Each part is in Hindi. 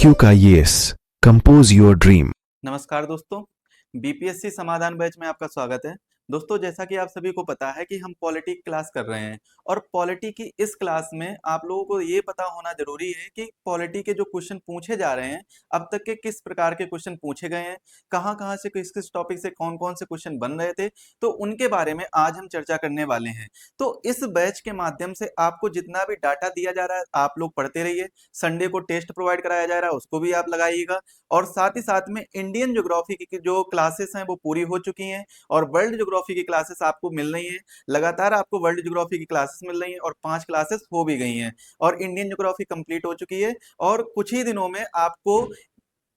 IQ का येस कंपोज योर ड्रीम। नमस्कार दोस्तों, बीपीएससी समाधान बैच में आपका स्वागत है। दोस्तों, जैसा कि आप सभी को पता है कि हम पॉलिटी की क्लास कर रहे हैं और पॉलिटी की इस क्लास में आप लोगों को ये पता होना जरूरी है कि पॉलिटी के जो क्वेश्चन पूछे जा रहे हैं अब तक के किस प्रकार के क्वेश्चन पूछे गए हैं, कहाँ-कहाँ से किस किस टॉपिक से कौन-कौन से क्वेश्चन बन रहे थे, तो उनके बारे में आज हम चर्चा करने वाले हैं। तो इस बैच के माध्यम से आपको जितना भी डाटा दिया जा रहा है आप लोग पढ़ते रहिए। संडे को टेस्ट प्रोवाइड कराया जा रहा है उसको भी आप लगाइएगा और साथ ही साथ में इंडियन ज्योग्राफी की जो क्लासेस हैं वो पूरी हो चुकी हैं और वर्ल्ड ज्योग्राफी की क्लासेस आपको मिल रही हैं। लगातार आपको वर्ल्ड ज्योग्राफी की क्लासेस मिल रही हैं और 5 क्लासेस हो भी गई हैं और इंडियन ज्योग्राफी कंप्लीट हो चुकी है और कुछ ही दिनों में आपको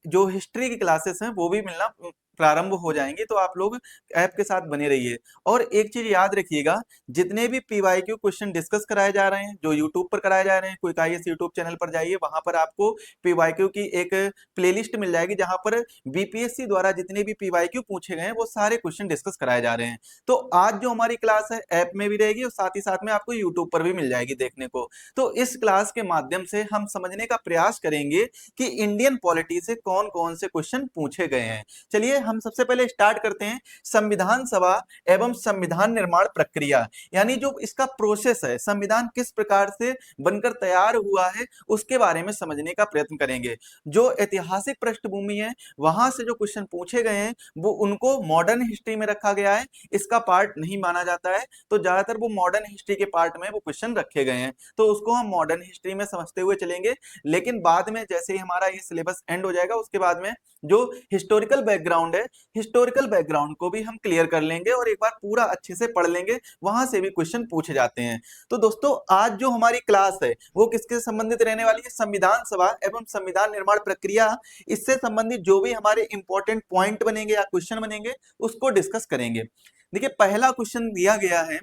जो हिस्ट्री की क्लासेस हैं वो भी मिलना प्रारंभ हो जाएंगे। तो आप लोग ऐप के साथ बने रहिए और एक चीज याद रखिएगा, जितने भी पीवाईक्यू क्वेश्चन डिस्कस कराए जा रहे हैं जो यूट्यूब पर कराए जा रहे हैं, क्विक आईएएस यूट्यूब चैनल पर जाइए, वहां पर आपको पीवाईक्यू की एक प्लेलिस्ट मिल जाएगी जहां पर बीपीएससी द्वारा जितने भी पीवाईक्यू पूछे गए हैं वो सारे क्वेश्चन डिस्कस कराए जा रहे हैं। तो आज जो हमारी क्लास है ऐप में भी रहेगी और साथ ही साथ में आपको यूट्यूब पर भी मिल जाएगी देखने को। तो इस क्लास के माध्यम से हम समझने का प्रयास करेंगे कि इंडियन पॉलिटी से कौन कौन से क्वेश्चन पूछे गए हैं। चलिए हम सबसे पहले स्टार्ट करते हैं संविधान सभा एवं संविधान निर्माण प्रक्रिया, यानी जो इसका प्रोसेस है, संविधान किस प्रकार से बनकर तैयार हुआ है उसके बारे में समझने का प्रयत्न करेंगे। जो ऐतिहासिक पृष्ठभूमि है वहां से जो क्वेश्चन पूछे गए हैं वो उनको मॉडर्न हिस्ट्री में रखा गया है, इसका पार्ट नहीं माना जाता है। तो ज्यादातर वो मॉडर्न हिस्ट्री के पार्ट में वो क्वेश्चन रखे गए हैं, तो उसको हम मॉडर्न हिस्ट्री में समझते हुए चलेंगे। लेकिन बाद में जैसे ही हमारा ये सिलेबस एंड हो जाएगा उसके बाद में जो हिस्टोरिकल बैकग्राउंड है, हिस्टोरिकल बैकग्राउंड को भी हम क्लियर कर लेंगे और एक बार पूरा अच्छे से पढ़ लेंगे, वहां से भी क्वेश्चन पूछे जाते हैं। तो दोस्तों आज जो हमारी क्लास है वो किसके संबंधित रहने वाली है? संविधान सभा एवं संविधान निर्माण प्रक्रिया। इससे संबंधित जो भी हमारे इंपॉर्टेंट पॉइंट बनेंगे या क्वेश्चन बनेंगे उसको डिस्कस करेंगे। देखिए पहला क्वेश्चन दिया गया है,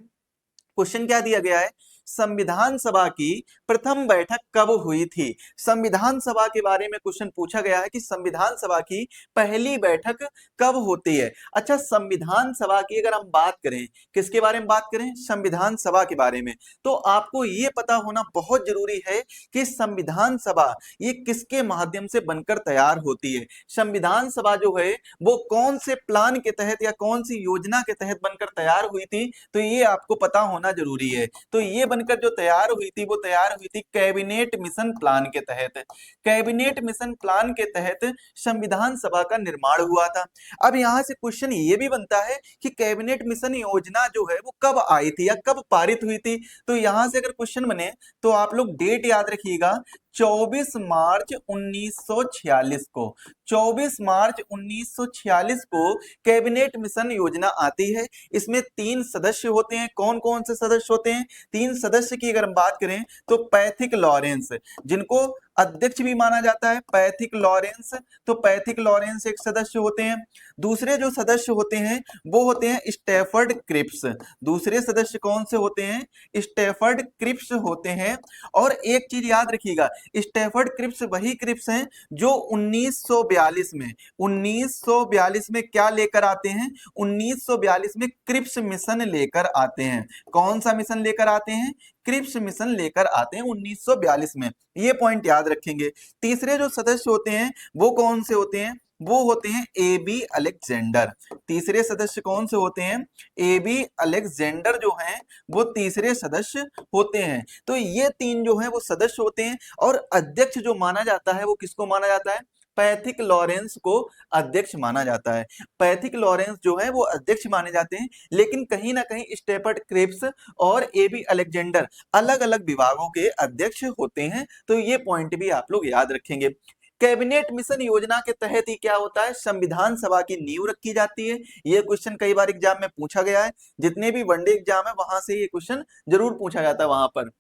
क्वेश्चन क्या दिया गया है? संविधान सभा की प्रथम बैठक कब हुई थी? संविधान सभा के बारे में क्वेश्चन पूछा गया है कि संविधान सभा की पहली बैठक कब होती है। अच्छा, संविधान सभा की अगर हम बात करें, किसके बारे में बात करें? संविधान सभा के बारे में, तो आपको यह पता होना बहुत जरूरी है कि संविधान सभा ये किसके माध्यम से बनकर तैयार होती है। संविधान सभा जो है वो कौन से प्लान के तहत या कौन सी योजना के तहत बनकर तैयार हुई थी, तो ये आपको पता होना जरूरी है। तो ये बनकर जो तैयार हुई थी वो तैयार हुई थी कैबिनेट मिशन प्लान के तहत। कैबिनेट मिशन प्लान के तहत संविधान सभा का निर्माण हुआ था। अब यहां से क्वेश्चन ये भी बनता है कि कैबिनेट मिशन योजना जो है वो कब आई थी या कब पारित हुई थी। तो यहां से अगर क्वेश्चन बने तो आप लोग डेट याद रखिएगा, 24 मार्च 1946 को, 24 मार्च 1946 को कैबिनेट मिशन योजना आती है। इसमें 3 सदस्य होते हैं। कौन कौन से सदस्य होते हैं? 3 सदस्य की अगर हम बात करें तो पैथिक लॉरेंस, जिनको अध्यक्ष भी माना जाता है, पैथिक लॉरेंस, तो पैथिक लॉरेंस एक सदस्य होते हैं। दूसरे जो सदस्य होते हैं वो होते हैं स्टैफर्ड क्रिप्स। दूसरे सदस्य कौन से होते हैं? स्टैफर्ड क्रिप्स होते हैं। और एक चीज याद रखिएगा, स्टैफर्ड क्रिप्स वही क्रिप्स हैं जो 1942 में क्या लेकर आते हैं? 1942 में क्रिप्स मिशन लेकर आते हैं। कौन सा मिशन लेकर आते हैं? क्रिप्स मिशन लेकर आते हैं 1942 में। ये पॉइंट याद रखेंगे। तीसरे जो सदस्य होते हैं वो कौन से होते हैं? वो होते हैं ए बी अलेक्जेंडर। तीसरे सदस्य कौन से होते हैं? ए बी अलेक्जेंडर जो हैं वो तीसरे सदस्य होते हैं। तो ये 3 जो हैं वो सदस्य होते हैं और अध्यक्ष जो माना जाता है वो किसको माना जाता है? पैथिक लॉरेंस को अध्यक्ष माना जाता है। पैथिक लॉरेंस जो है वो अध्यक्ष माने जाते हैं, लेकिन कहीं ना कहीं स्टेफर्ड क्रिप्स और ए बी अलेक्जेंडर अलग अलग विभागों के अध्यक्ष होते हैं। तो ये पॉइंट भी आप लोग याद रखेंगे। कैबिनेट मिशन योजना के तहत ही क्या होता है? संविधान सभा की नींव रखी जाती है। ये क्वेश्चन कई बार एग्जाम में पूछा गया है, जितने भी वनडे एग्जाम है वहां से ये क्वेश्चन जरूर पूछा जाता है वहां पर।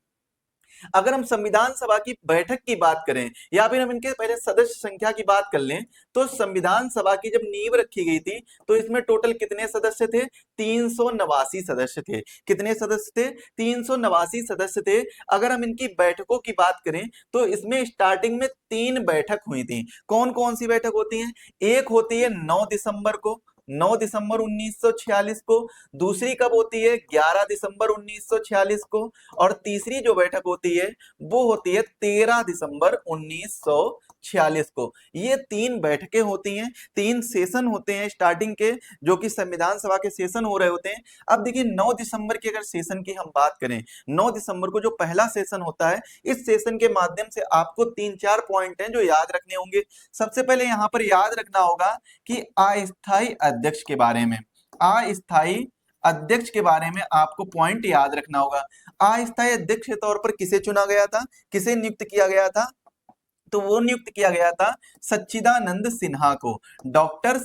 अगर हम संविधान सभा की बैठक की बात करें या फिर हम इनके पहले सदस्य संख्या की बात कर लें, तो संविधान सभा की जब नींव रखी गई थी तो इसमें टोटल कितने सदस्य थे? 389 सदस्य थे। कितने सदस्य थे? 389 सदस्य थे। अगर हम इनकी बैठकों की बात करें तो इसमें स्टार्टिंग में 3 बैठक हुई थी। कौन कौन सी बैठक होती है? एक होती है 9 दिसंबर को, 9 दिसंबर 1946 को। दूसरी कब होती है? 11 दिसंबर 1946 को। और तीसरी जो बैठक होती है वो होती है 13 दिसंबर 1946 को। ये 3 बैठकें होती हैं, 3 सेशन होते हैं स्टार्टिंग के, जो कि संविधान सभा के सेशन हो रहे होते हैं। अब देखिए 9 दिसंबर की अगर सेशन की हम बात करें, 9 दिसंबर को जो पहला सेशन होता है, इस सेशन के माध्यम से आपको 3-4 पॉइंट हैं जो याद रखने होंगे। सबसे पहले यहां पर याद रखना होगा कि अस्थायी अध्यक्ष के बारे में, अस्थायी अध्यक्ष के बारे में आपको पॉइंट याद रखना होगा। अस्थायी अध्यक्ष के तौर पर किसे चुना गया था, किसे नियुक्त किया गया था? तो वो नियुक्त किया गया था सच्चिदानंद सिन्हा को। डॉक्टर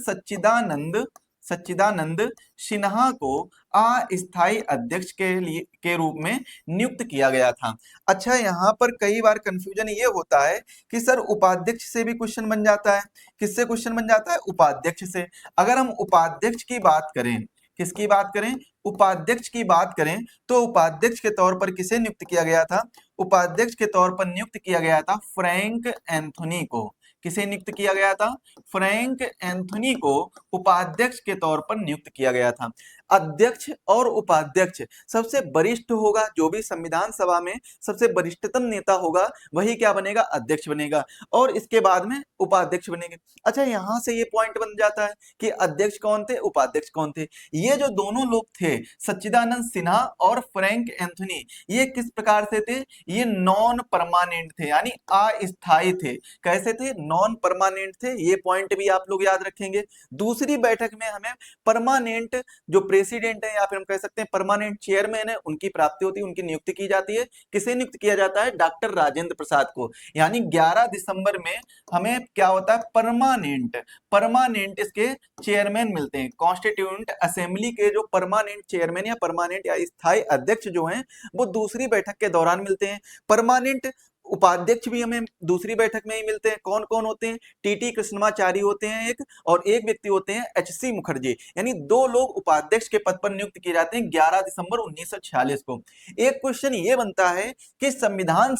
सच्चिदानंद सिन्हा को अस्थायी अध्यक्ष के रूप में नियुक्त किया गया था। अच्छा, यहाँ पर कई बार कंफ्यूजन ये होता है कि सर उपाध्यक्ष से भी क्वेश्चन बन जाता है। किससे क्वेश्चन बन जाता है? उपाध्यक्ष से। अगर हम उपाध्यक्ष की बात करें, किसकी बात करें? उपाध्यक्ष की बात करें, तो उपाध्यक्ष के तौर पर किसे नियुक्त किया गया था? उपाध्यक्ष के तौर पर नियुक्त किया गया था फ्रैंक एंथोनी को। किसे नियुक्त किया गया था? फ्रैंक एंथोनी को उपाध्यक्ष के तौर पर नियुक्त किया गया था। अध्यक्ष और उपाध्यक्ष सबसे वरिष्ठ होगा, जो भी संविधान सभा में सबसे वरिष्ठतम नेता होगा वही क्या बनेगा? अध्यक्ष बनेगा, और इसके बाद में उपाध्यक्ष बनेंगे। अच्छा, यहां से ये पॉइंट बन जाता है कि अध्यक्ष कौन थे, उपाध्यक्ष कौन थे। ये जो दोनों लोग थे, सच्चिदानंद सिन्हा और फ्रैंक एंथोनी, ये किस प्रकार से थे? ये नॉन परमानेंट थे, यानी अस्थायी थे। कैसे थे? नॉन परमानेंट थे। ये पॉइंट भी आप लोग याद रखेंगे। दूसरी बैठक में हमें परमानेंट जो प्रेसिडेंट है या फिर हम कह सकते हैं परमानेंट चेयरमैन है, उनकी प्राप्ति होती है, उनकी नियुक्ति की जाती है। किसे नियुक्त किया जाता है? डॉक्टर राजेंद्र प्रसाद को। यानी 11 दिसंबर में हमें क्या होता है? परमानेंट इसके चेयरमैन मिलते हैं। कॉन्स्टिट्यूएंट असेंबली के जो परमानेंट चेयरमैन या परमानेंट या स्थायी अध्यक्ष जो हैं, वो दूसरी बैठक के दौरान मिलते हैं। परमानेंट उपाध्यक्ष भी हमें दूसरी बैठक में ही मिलते हैं। कौन कौन होते हैं? टीटी कृष्णमाचारी होते हैं एक, और एक व्यक्ति होते हैं एचसी मुखर्जी। यानी 2 लोग उपाध्यक्ष के पद पर नियुक्त किए जाते हैं 11 दिसंबर 1946 को। एक क्वेश्चन ये बनता है कि संविधान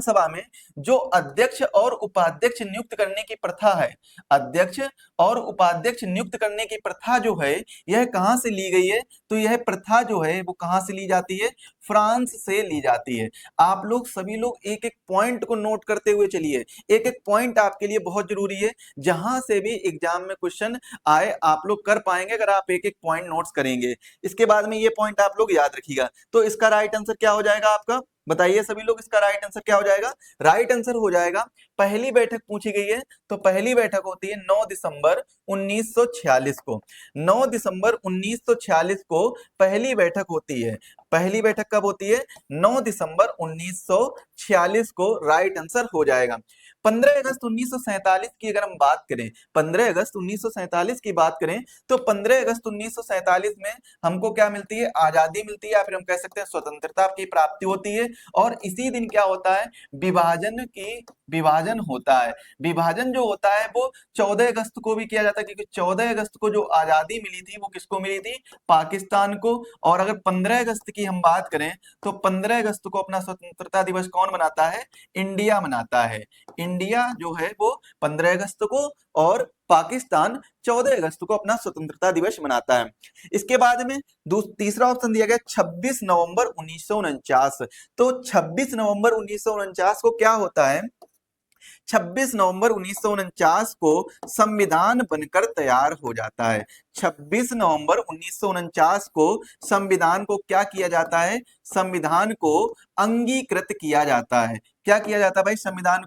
सभा में जो अध्यक्ष और उपाध्यक्ष नियुक्त करने की प्रथा है, अध्यक्ष और उपाध्यक्ष नियुक्त करने की प्रथा जो है, यह कहां से ली गई है? तो यह प्रथा जो है वो कहां से ली जाती है? फ्रांस से ली जाती है। आप लोग सभी लोग एक एक पॉइंट को नोट करते हुए चलिए। एक एक पॉइंट आपके लिए बहुत जरूरी है, जहां से भी एग्जाम में क्वेश्चन आए आप लोग कर पाएंगे अगर आप एक एक पॉइंट नोट्स करेंगे। इसके बाद में ये पॉइंट आप लोग याद रखिएगा। तो इसका राइट आंसर क्या हो जाएगा आपका? बताइए सभी लोग, इसका राइट आंसर क्या हो जाएगा? राइट आंसर हो जाएगा, पहली बैठक पूछी गई है तो पहली बैठक होती है 9 दिसंबर 1946 को। 9 दिसंबर 1946 को पहली बैठक होती है। पहली बैठक कब होती है? 9 दिसंबर 1946 को राइट आंसर हो जाएगा। 15 अगस्त 1947 की अगर हम बात करें, 15 अगस्त 1947 की बात करें, तो 15 अगस्त 1947 में हमको क्या मिलती है? आजादी मिलती है, या फिर हम कह सकते हैं स्वतंत्रता की प्राप्ति होती है। और इसी दिन क्या होता है? विभाजन होता है। विभाजन जो होता है वो 14 अगस्त को भी किया जाता है, क्योंकि 14 अगस्त को जो आजादी मिली थी वो किसको मिली थी? पाकिस्तान को। और अगर 15 अगस्त की हम बात करें, तो 15 अगस्त को अपना स्वतंत्रता दिवस कौन मनाता है? इंडिया मनाता है। इंडिया जो है वो 15 अगस्त को, और पाकिस्तान 14 अगस्त को अपना स्वतंत्रता दिवस मनाता है। इसके बाद में तीसरा ऑप्शन दिया गया 26 नवंबर 1949। तो 26 नवंबर 1949 को क्या होता है? 26 नवंबर 1949 को संविधान बनकर तैयार हो जाता है। 26 नवंबर 1949 को संविधान को क्या किया जाता है? संविधान को अंगीकृत किया जाता है। क्या किया जाता है भाई? संविधान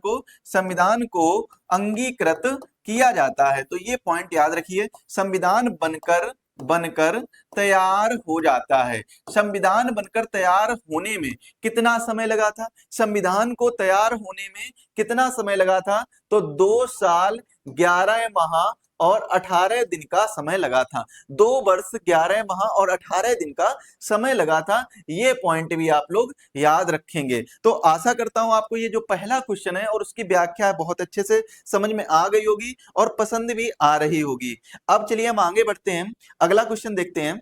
को अंगीकृत किया जाता है। तो ये पॉइंट याद रखिए, संविधान बनकर तैयार हो जाता है। संविधान बनकर तैयार होने में कितना समय लगा था? संविधान को तैयार होने में कितना समय लगा था? तो 2 साल 11 माह और 18 दिन का समय लगा था। 2 वर्ष 11 माह और 18 दिन का समय लगा था। ये पॉइंट भी आप लोग याद रखेंगे। तो आशा करता हूं आपको ये जो पहला क्वेश्चन है और उसकी व्याख्या बहुत अच्छे से समझ में आ गई होगी और पसंद भी आ रही होगी। अब चलिए हम आगे बढ़ते हैं, अगला क्वेश्चन देखते हैं।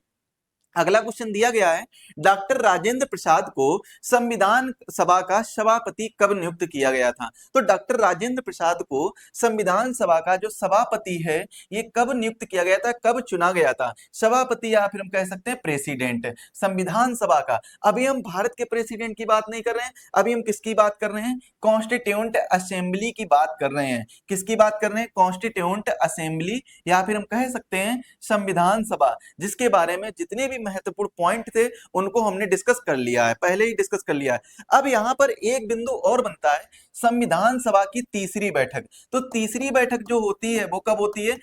अगला क्वेश्चन दिया गया है, डॉक्टर राजेंद्र प्रसाद को संविधान सभा का सभापति कब नियुक्त किया गया था? तो डॉक्टर राजेंद्र प्रसाद को संविधान सभा का जो सभापति है ये कब नियुक्त किया गया था, कब चुना गया था? सभापति या फिर हम कह सकते हैं प्रेसिडेंट संविधान सभा का। अभी हम भारत के प्रेसिडेंट की बात नहीं कर रहे हैं, अभी हम किसकी बात कर रहे हैं? कॉन्स्टिट्यूएंट असेंबली की बात कर रहे हैं। किसकी बात कर रहे हैं? कॉन्स्टिट्यूएंट असेंबली या फिर हम कह सकते हैं संविधान सभा, जिसके बारे में जितने भी महत्वपूर्ण पॉइंट थे उनको हमने डिस्कस कर लिया है, पहले ही डिस्कस कर लिया है। अब यहाँ पर एक बिंदु और बनता है, संविधान सभा की तीसरी बैठक। तो तीसरी बैठक जो होती है वो कब होती है?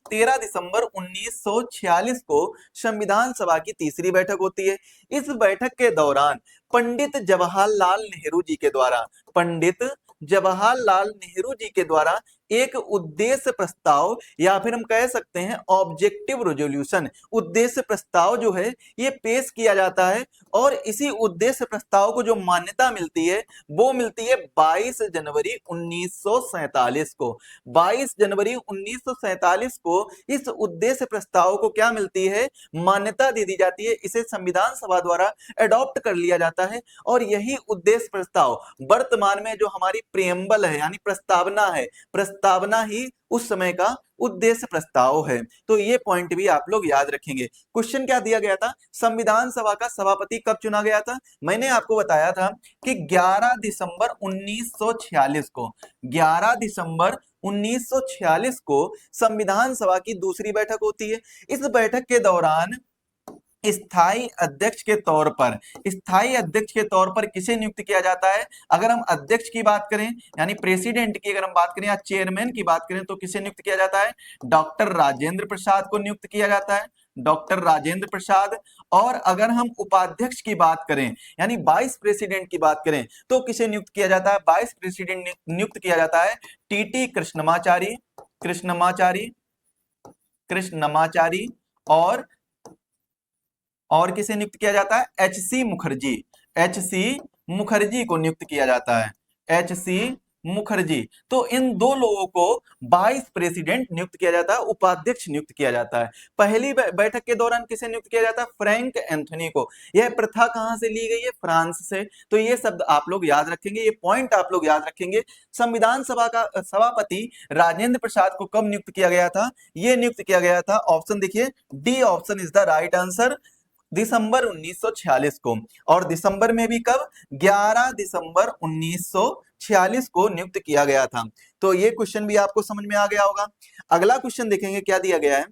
13 दिसंबर 1946 को संविधान सभा की तीसरी बैठक होती है। इस बैठक के दौरान पंडित जवाहरलाल नेहरू जी के द्वारा, पंडित जवाहरलाल नेहरू जी के द्वारा एक उद्देश्य प्रस्ताव या फिर हम कह सकते हैं ऑब्जेक्टिव रेजोल्यूशन, उद्देश्य प्रस्ताव जो है ये पेश किया जाता है। और इसी उद्देश्य प्रस्ताव को जो मान्यता मिलती है वो मिलती है 22 जनवरी 1947 को। 22 जनवरी 1947 को इस उद्देश्य प्रस्ताव को क्या मिलती है? मान्यता दे दी जाती है, इसे संविधान सभा द्वारा अडॉप्ट कर लिया जाता है। और यही उद्देश्य प्रस्ताव वर्तमान में जो हमारी प्रियम्बल है यानी प्रस्तावना है, प्रस्तावना ही उस समय का उद्देश्य प्रस्ताव है। तो ये पॉइंट भी आप लोग याद रखेंगे। क्वेश्चन क्या दिया गया था? संविधान सभा का सभापति कब चुना गया था? मैंने आपको बताया था कि 11 दिसंबर 1946 को, 11 दिसंबर 1946 को संविधान सभा की दूसरी बैठक होती है। इस बैठक के दौरान स्थायी अध्यक्ष के तौर पर, स्थायी अध्यक्ष के तौर पर किसे नियुक्त किया जाता है? अगर हम अध्यक्ष की बात करें यानी प्रेसिडेंट की अगर हम बात करें या चेयरमैन की बात करें तो किसे नियुक्त किया जाता है? डॉक्टर राजेंद्र प्रसाद को नियुक्त किया जाता है, डॉक्टर राजेंद्र प्रसाद। और अगर हम उपाध्यक्ष की बात करें यानी वाइस प्रेसिडेंट की बात करें तो किसे नियुक्त किया जाता है? वाइस प्रेसिडेंट नियुक्त किया जाता है टीटी कृष्णमाचारी, कृष्णमाचारी, कृष्णमाचारी। और किसे नियुक्त किया जाता है? एच.सी. मुखर्जी, एच.सी. मुखर्जी को नियुक्त किया जाता है, एच.सी. मुखर्जी। तो इन दो लोगों को वाइस प्रेसिडेंट नियुक्त किया जाता है, उपाध्यक्ष नियुक्त किया जाता है। पहली बैठक के दौरान किसे नियुक्त किया जाता है? फ्रैंक एंथोनी को। यह प्रथा कहां से ली गई है? फ्रांस से। तो ये शब्द आप लोग याद रखेंगे, ये पॉइंट आप लोग याद रखेंगे। संविधान सभा का सभापति राजेंद्र प्रसाद को कब नियुक्त किया गया था? ये नियुक्त किया गया था, ऑप्शन देखिए D option is the right answer, दिसंबर 1946 को। और दिसंबर में भी कब? 11 दिसंबर 1946 को नियुक्त किया गया था। तो ये क्वेश्चन भी आपको समझ में आ गया होगा। अगला क्वेश्चन देखेंगे क्या दिया गया है।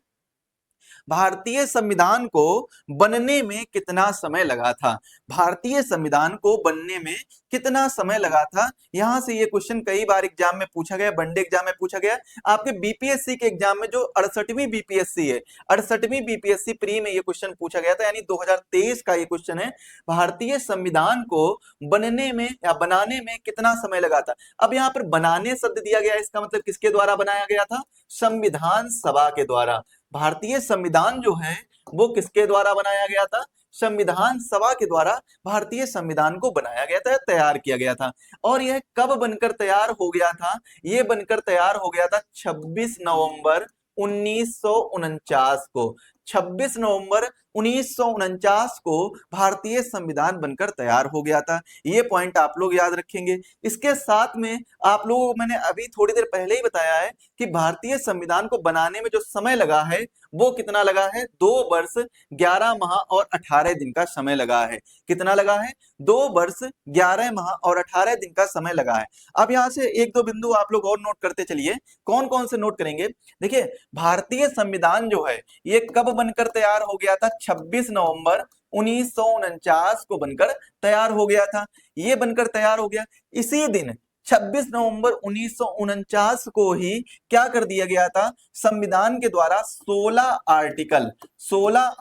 भारतीय संविधान को बनने में कितना समय लगा था? भारतीय संविधान को बनने में कितना समय लगा था? यहां से ये क्वेश्चन कई बार एग्जाम में पूछा गया, वनडे एग्जाम में पूछा गया। आपके बीपीएससी के एग्जाम में जो 68वीं बीपीएससी है, 68वीं बीपीएससी प्री में ये क्वेश्चन पूछा गया था, यानी 2023 का ये क्वेश्चन है। भारतीय संविधान को बनने में या बनाने में कितना समय लगा था? अब यहाँ पर बनाने शब्द दिया गया है, इसका मतलब किसके द्वारा बनाया गया था? संविधान सभा के द्वारा। भारतीय संविधान जो है वो किसके द्वारा बनाया गया था? संविधान सभा के द्वारा भारतीय संविधान को बनाया गया था, तैयार किया गया था। और यह कब बनकर तैयार हो गया था? ये बनकर तैयार हो गया था 26 नवंबर 1949 को। 26 नवंबर 1949 को भारतीय संविधान बनकर तैयार हो गया था। ये पॉइंट आप लोग याद रखेंगे। इसके साथ में आप लोगों को मैंने अभी थोड़ी देर पहले ही बताया है कि भारतीय संविधान को बनाने में जो समय लगा है वो कितना लगा है? 2 वर्ष 11 माह और 18 दिन का समय लगा है। कितना लगा है? 2 वर्ष 11 माह और 18 दिन का समय लगा है। अब यहाँ से एक दो बिंदु आप लोग और नोट करते चलिए। कौन कौन से नोट करेंगे? देखिए, भारतीय संविधान जो है ये कब बनकर तैयार हो गया था? 26 नवंबर 1949 को बनकर तैयार हो गया था। ये बनकर तैयार हो गया। इसी दिन 26 नवंबर 1949 को ही क्या कर दिया गया था? संविधान के द्वारा 16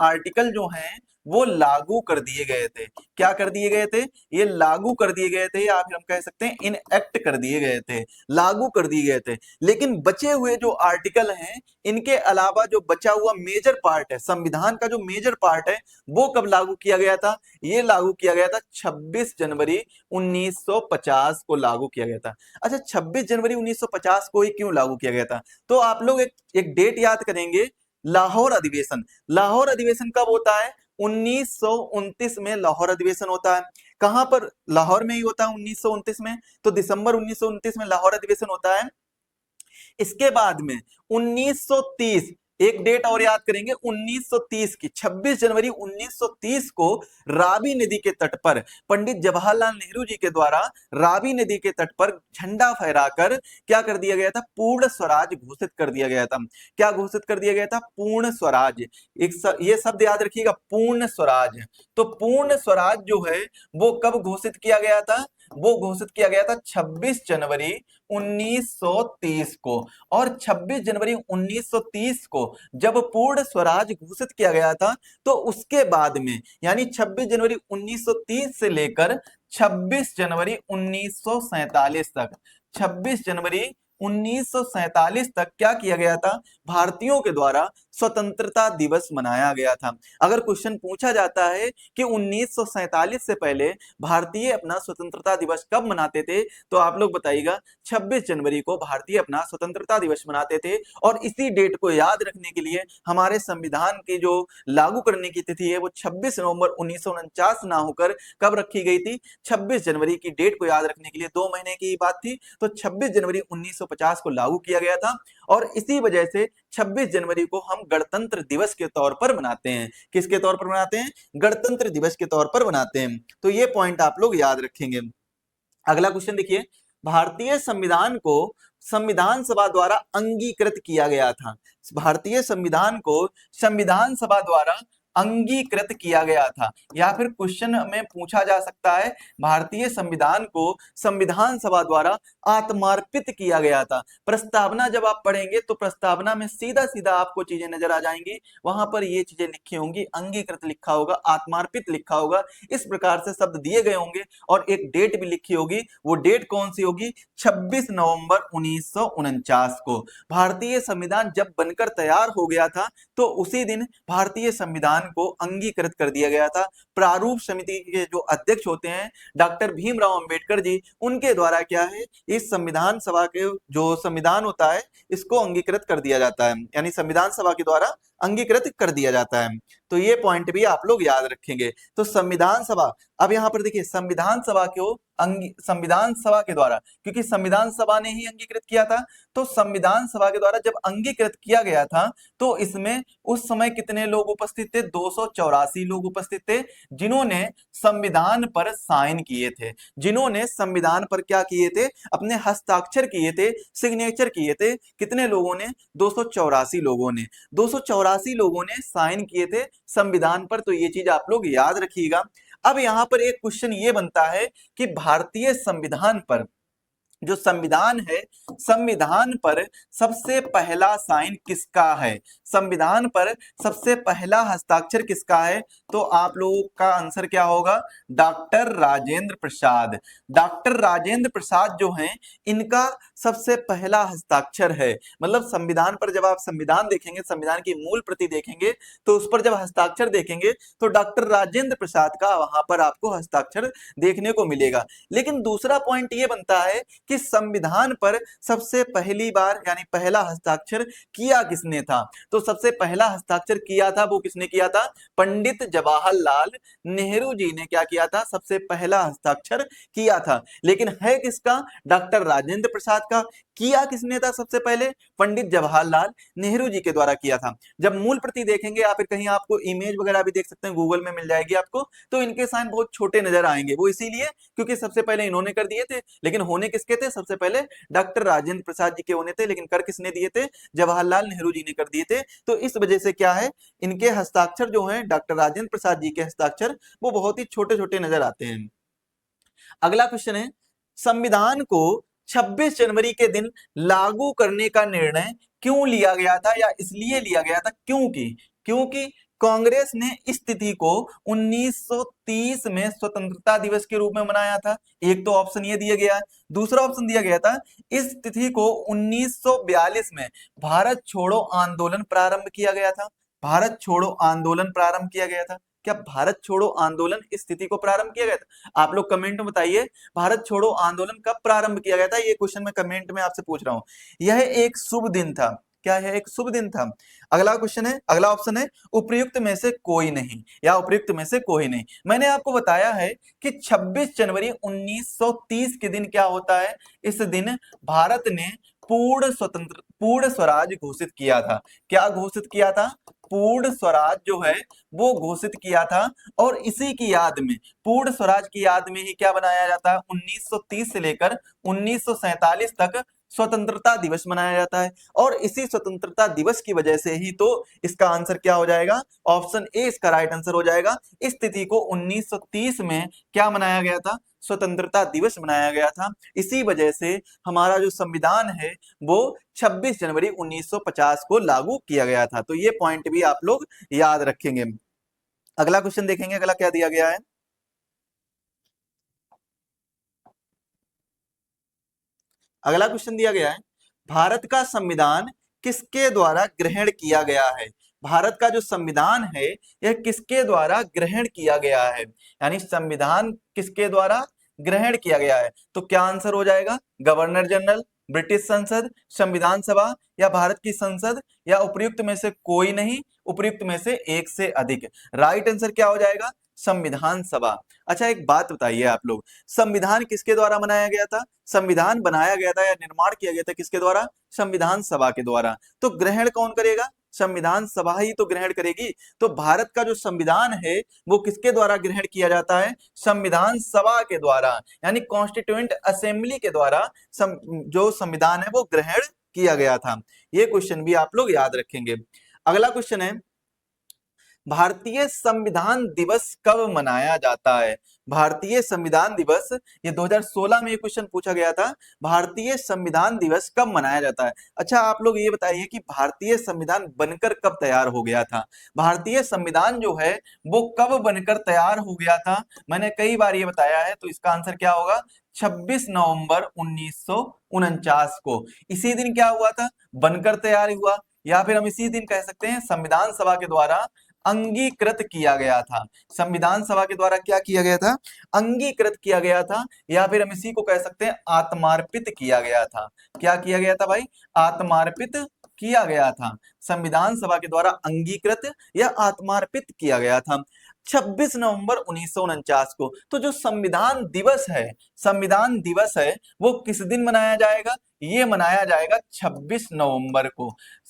आर्टिकल जो हैं वो लागू कर दिए गए थे। क्या कर दिए गए थे? ये लागू कर दिए गए थे, या फिर हम कह सकते हैं इनएक्ट कर दिए गए थे, लागू कर दिए गए थे। लेकिन बचे हुए जो आर्टिकल हैं, इनके अलावा जो बचा हुआ मेजर पार्ट है, संविधान का जो मेजर पार्ट है, वो कब लागू किया गया था? ये लागू किया गया था 26 जनवरी 1950 को लागू किया गया था। अच्छा, 26 जनवरी 1950 को ही क्यों लागू किया गया था? तो आप लोग एक डेट याद करेंगे, लाहौर अधिवेशन। लाहौर अधिवेशन कब होता है? 1929 में लाहौर अधिवेशन होता है। कहां पर? लाहौर में ही होता है 1929 में। तो दिसंबर 1929 में लाहौर अधिवेशन होता है। इसके बाद में 1930, एक डेट और याद करेंगे 1930 की, 26 जनवरी 1930 को रावी नदी के तट पर पंडित जवाहरलाल नेहरू जी के द्वारा रावी नदी के तट पर झंडा फहराकर क्या कर दिया गया था? पूर्ण स्वराज घोषित कर दिया गया था। क्या घोषित कर दिया गया था? पूर्ण स्वराज। ये शब्द याद रखिएगा, पूर्ण स्वराज। तो पूर्ण स्वराज जो है वो कब घोषित किया गया था? वो घोषित किया गया था 26 जनवरी 1930 को। और 26 जनवरी 1930 को जब पूर्ण स्वराज घोषित किया गया था, तो उसके बाद में यानी 26 जनवरी 1930 से लेकर 26 जनवरी 1947 तक, 26 जनवरी 1947 तक क्या किया गया था? भारतीयों के द्वारा स्वतंत्रता दिवस मनाया गया था। अगर क्वेश्चन पूछा जाता है कि 1947 से पहले भारतीय अपना स्वतंत्रता दिवस कब मनाते थे, तो आप लोग बताइएगा 26 जनवरी को भारतीय अपना स्वतंत्रता दिवस मनाते थे। और इसी डेट को याद रखने के लिए हमारे संविधान की जो लागू करने की तिथि है वो 26 नवंबर 1949 ना होकर कब रखी गई थी? 26 जनवरी की डेट को याद रखने के लिए 2 महीने की बात थी, तो 26 जनवरी 1950 को लागू किया गया था। और इसी वजह से 26 जनवरी को हम गणतंत्र दिवस के तौर पर मनाते हैं। किसके तौर पर मनाते हैं? गणतंत्र दिवस के तौर पर मनाते हैं। तो ये पॉइंट आप लोग याद रखेंगे। अगला क्वेश्चन देखिए, भारतीय संविधान को संविधान सभा द्वारा अंगीकृत किया गया था। भारतीय संविधान को संविधान सभा द्वारा अंगीकृत किया गया था। या फिर क्वेश्चन में पूछा जा सकता है भारतीय संविधान को संविधान सभा द्वारा आत्मार्पित किया गया था। प्रस्तावना जब आप पढ़ेंगे तो प्रस्तावना में सीधा सीधा आपको चीजें नजर आ जाएंगी, वहां पर ये चीजें लिखी होंगी, अंगीकृत लिखा होगा, आत्मार्पित लिखा होगा, इस प्रकार से शब्द दिए गए होंगे। और एक डेट भी लिखी होगी, वो डेट कौन सी होगी? 26 नवंबर 1949 को। भारतीय संविधान जब बनकर तैयार हो गया था तो उसी दिन भारतीय संविधान को अंगीकृत कर दिया गया था। प्रारूप समिति के जो अध्यक्ष होते हैं डॉक्टर भीमराव अंबेडकर जी, उनके द्वारा क्या है, इस संविधान सभा के जो संविधान होता है इसको अंगीकृत कर दिया जाता है, यानी संविधान सभा के द्वारा अंगीकृत कर दिया जाता है। तो ये पॉइंट भी आप लोग याद रखेंगे। तो संविधान सभा, अब यहां पर देखिए संविधान सभा को संविधान सभा के द्वारा, क्योंकि संविधान सभा ने ही अंगीकृत किया था, तो संविधान सभा के द्वारा जब अंगीकृत किया गया था तो इसमें उस समय कितने लोग उपस्थित थे? 284 लोग उपस्थित थे, जिन्होंने संविधान पर साइन किए थे, जिन्होंने संविधान पर क्या किए थे? अपने हस्ताक्षर किए थे, सिग्नेचर किए थे। कितने लोगों ने? 284 लोगों ने। 284 लोगों ने साइन किए थे संविधान पर। तो ये चीज आप लोग याद रखिएगा। अब यहां पर एक क्वेश्चन ये बनता है कि भारतीय संविधान पर जो संविधान है, संविधान पर सबसे पहला साइन किसका है? संविधान पर सबसे पहला हस्ताक्षर किसका है? तो आप लोगों का आंसर क्या होगा? डॉक्टर राजेंद्र प्रसाद। डॉक्टर राजेंद्र प्रसाद जो हैं, इनका सबसे पहला हस्ताक्षर है। मतलब संविधान पर जब आप संविधान देखेंगे, संविधान की मूल प्रति देखेंगे, तो उस पर जब हस्ताक्षर देखेंगे तो डॉक्टर राजेंद्र प्रसाद का वहां पर आपको हस्ताक्षर देखने को मिलेगा। लेकिन दूसरा पॉइंट ये बनता है कि संविधान पर सबसे पहली बार यानी पहला हस्ताक्षर किया किसने था? तो सबसे पहला हस्ताक्षर किया था, वो किसने किया था? पंडित जवाहरलाल नेहरू जी ने क्या किया था? सबसे पहला हस्ताक्षर किया था। लेकिन है किसका? डॉक्टर राजेंद्र प्रसाद का। किया किसने था सबसे पहले? पंडित जवाहरलाल नेहरू जी के द्वारा किया था। जब मूल प्रति देखेंगे या फिर कहीं आपको इमेज वगैरह भी देख सकते हैं, गूगल में मिल जाएगी आपको, तो इनके साइन बहुत छोटे नजर आएंगे। वो इसीलिए क्योंकि सबसे पहले इन्होंने कर दिए थे, लेकिन होने किसके थे? सबसे पहले डॉक्टर राजेंद्र प्रसाद जी के होने थे, लेकिन कर किसने दिए थे? जवाहरलाल नेहरू जी ने कर दिए थे। तो इस वजह से क्या है, इनके हस्ताक्षर जो हैं, डॉक्टर राजेंद्र प्रसाद जी के हस्ताक्षर वो बहुत ही छोटे छोटे नजर आते हैं। अगला क्वेश्चन है, संविधान को 26 जनवरी के दिन लागू करने का निर्णय क्यों लिया गया था, या इसलिए लिया गया था क्योंकि कांग्रेस ने इस तिथि को 1930 में स्वतंत्रता दिवस के रूप में मनाया था। एक तो ऑप्शन ये दिया गया है। दूसरा ऑप्शन दिया गया था इस तिथि को 1942 में भारत छोड़ो आंदोलन प्रारंभ किया गया था। भारत छोड़ो आंदोलन प्रारंभ किया गया था। क्या भारत छोड़ो आंदोलन इस तिथि को प्रारंभ किया गया था? आप लोग कमेंट में बताइए, भारत छोड़ो आंदोलन कब प्रारंभ किया गया था? ये क्वेश्चन मैं कमेंट में आपसे पूछ रहा हूं। यह एक शुभ दिन था। क्या है, एक शुभ दिन था। अगला क्वेश्चन है, अगला ऑप्शन है उपयुक्त में से कोई नहीं, या उपयुक्त में से कोई नहीं। मैंने आपको बताया है कि 26 जनवरी 1930 के दिन क्या होता है, इस दिन भारत ने पूर्ण स्वराज घोषित किया था। क्या घोषित किया था, पूर्ण स्वराज जो है वो घोषित किया था। और इसी की याद में, पूर्ण स्वराज की याद में ही क्या बनाया जाता है, 1930 से लेकर 1947 तक स्वतंत्रता दिवस मनाया जाता है। और इसी स्वतंत्रता दिवस की वजह से ही तो इसका आंसर क्या हो जाएगा, ऑप्शन ए इसका राइट आंसर हो जाएगा। इस तिथि को 1930 में क्या मनाया गया था, स्वतंत्रता दिवस मनाया गया था। इसी वजह से हमारा जो संविधान है वो 26 जनवरी 1950 को लागू किया गया था। तो ये पॉइंट भी आप लोग याद रखेंगे। अगला क्वेश्चन देखेंगे, अगला क्या दिया गया है। अगला क्वेश्चन दिया गया है, भारत का संविधान किसके द्वारा ग्रहण किया गया है। भारत का जो संविधान है यह किसके द्वारा ग्रहण किया गया है, यानी संविधान किसके द्वारा ग्रहण किया गया है। तो क्या आंसर हो जाएगा, गवर्नर जनरल, ब्रिटिश संसद, संविधान सभा, या भारत की संसद, या उपयुक्त में से कोई नहीं, उपयुक्त में से एक से अधिक। राइट आंसर क्या हो जाएगा, संविधान सभा। अच्छा एक बात बताइए आप लोग, संविधान किसके द्वारा बनाया गया था, संविधान बनाया गया था या निर्माण किया गया था किसके द्वारा, संविधान सभा के द्वारा। तो ग्रहण कौन करेगा, संविधान सभा ही तो ग्रहण करेगी। तो भारत का जो संविधान है वो किसके द्वारा ग्रहण किया जाता है, संविधान सभा के द्वारा, यानी कॉन्स्टिट्यूएंट असेंबली के द्वारा जो संविधान है वो ग्रहण किया गया था। ये क्वेश्चन भी आप लोग याद रखेंगे। अगला क्वेश्चन है, भारतीय संविधान दिवस कब मनाया जाता है। भारतीय संविधान दिवस, ये 2016 में ये क्वेश्चन पूछा गया था, भारतीय संविधान दिवस कब मनाया जाता है। अच्छा आप लोग ये बताइए कि भारतीय संविधान बनकर कब तैयार हो गया था। भारतीय संविधान जो है वो कब बनकर तैयार हो गया था, मैंने कई बार ये बताया है। तो इसका आंसर क्या होगा, 26 नवंबर 1949 को। इसी दिन क्या हुआ था, बनकर तैयार हुआ, या फिर हम इसी दिन कह सकते हैं संविधान सभा के द्वारा अंगीकृत किया गया था। संविधान सभा के द्वारा क्या किया गया था, अंगीकृत किया गया था, या फिर हम इसी को कह सकते हैं आत्मार्पित किया गया था। क्या किया गया था भाई, आत्मार्पित किया गया था। संविधान सभा के द्वारा अंगीकृत या आत्मार्पित किया गया था 26 नवंबर 1949 को। तो जो संविधान दिवस है, संविधान दिवस है वो किस दिन मनाया जाएगा, ये मनाया जाएगा 26 नवंबर को।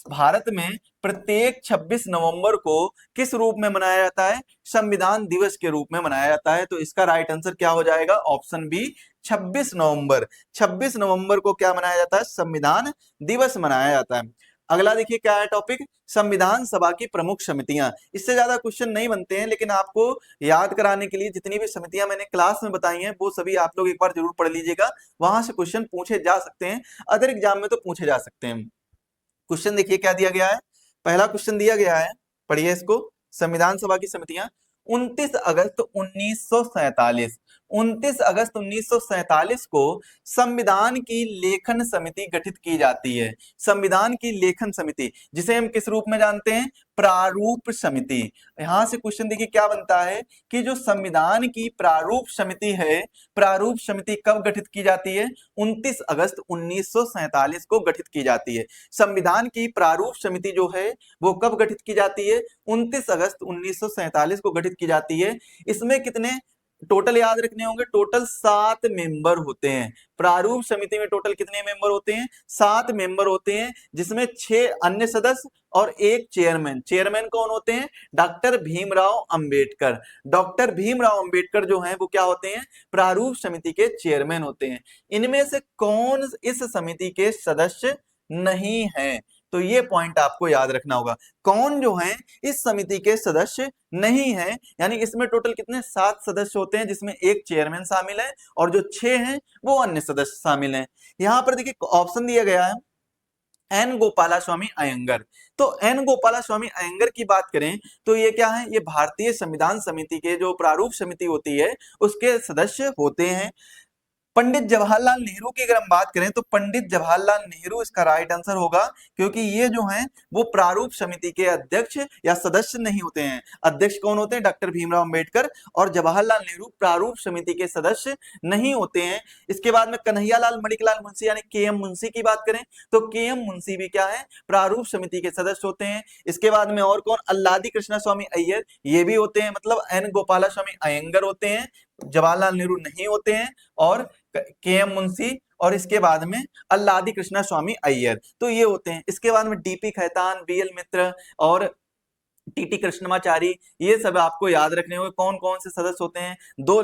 भारत में प्रत्येक 26 नवंबर को किस रूप में मनाया जाता है, संविधान दिवस के रूप में मनाया जाता है। तो इसका राइट आंसर क्या हो जाएगा, ऑप्शन बी 26 नवंबर। 26 नवंबर को क्या मनाया जाता है, संविधान दिवस मनाया जाता है। अगला देखिए क्या है टॉपिक, संविधान सभा की प्रमुख समितियां। इससे ज्यादा क्वेश्चन नहीं बनते हैं, लेकिन आपको याद कराने के लिए जितनी भी समितियां मैंने क्लास में बताई हैं वो सभी आप लोग एक बार जरूर पढ़ लीजिएगा, वहां से क्वेश्चन पूछे जा सकते हैं, अदर एग्जाम में तो पूछे जा सकते हैं। क्वेश्चन देखिए क्या दिया गया है, पहला क्वेश्चन दिया गया है, पढ़िए इसको। संविधान सभा की समितियां, 29 अगस्त 1947, 29 अगस्त 1947 को संविधान की लेखन समिति गठित की जाती है। संविधान की लेखन समिति, जिसे हम किस रूप में जानते हैं, प्रारूप समिति। यहां से क्वेश्चन देखिए क्या बनता है कि जो संविधान की प्रारूप समिति है, प्रारूप समिति कब गठित की जाती है, 29 अगस्त 1947 को गठित की जाती है। संविधान की प्रारूप समिति जो है वो कब गठित की जाती है, 29 अगस्त 1947 को गठित की जाती है। इसमें कितने टोटल याद रखने होंगे, टोटल 7 मेंबर होते हैं। प्रारूप समिति में टोटल कितने मेंबर होते हैं, 7 मेंबर होते हैं, जिसमें 6 अन्य सदस्य और एक चेयरमैन। चेयरमैन कौन होते हैं, डॉक्टर भीमराव अंबेडकर। डॉक्टर भीमराव अंबेडकर जो हैं वो क्या होते हैं, प्रारूप समिति के चेयरमैन होते हैं। इनमें से कौन इस समिति के सदस्य नहीं है, तो ये पॉइंट आपको याद रखना होगा, कौन जो है इस समिति के सदस्य नहीं है। यानी इसमें टोटल कितने 7 सदस्य होते हैं, जिसमें एक चेयरमैन शामिल है और जो 6 हैं वो अन्य सदस्य शामिल हैं। यहां पर देखिए ऑप्शन दिया गया है एन गोपालास्वामी अयंगर। तो एन गोपालास्वामी अयंगर की बात करें तो ये क्या है, ये भारतीय संविधान समिति के जो प्रारूप समिति होती है उसके सदस्य होते हैं। पंडित जवाहरलाल नेहरू की अगर हम बात करें तो पंडित जवाहरलाल नेहरू इसका राइट आंसर होगा, क्योंकि ये जो हैं वो प्रारूप समिति के अध्यक्ष या सदस्य नहीं होते हैं। अध्यक्ष कौन होते हैं? डॉक्टर भीमराव अंबेडकर, और जवाहरलाल नेहरू प्रारूप समिति के सदस्य नहीं होते हैं। इसके बाद में कन्हैयालाल मणिकलाल मुंशी यानी के.एम. मुंशी की बात करें तो के.एम. मुंशी भी क्या है? प्रारूप समिति के सदस्य होते हैं। इसके बाद में और कौन? अल्लादी कृष्णा स्वामी अय्यर, ये भी होते हैं, मतलब एन गोपाला स्वामी अयंगर होते हैं, जवाहरलाल नेहरू नहीं होते हैं, और के.एम. मुंशी और इसके बाद में अल्लादी कृष्णा स्वामी अय्यर, तो ये होते हैं। इसके बाद में डी.पी. खैतान, बी.एल. मित्र और टी.टी. कृष्णमाचारी, ये सब आपको याद रखने होंगे कौन कौन से सदस्य होते हैं। दो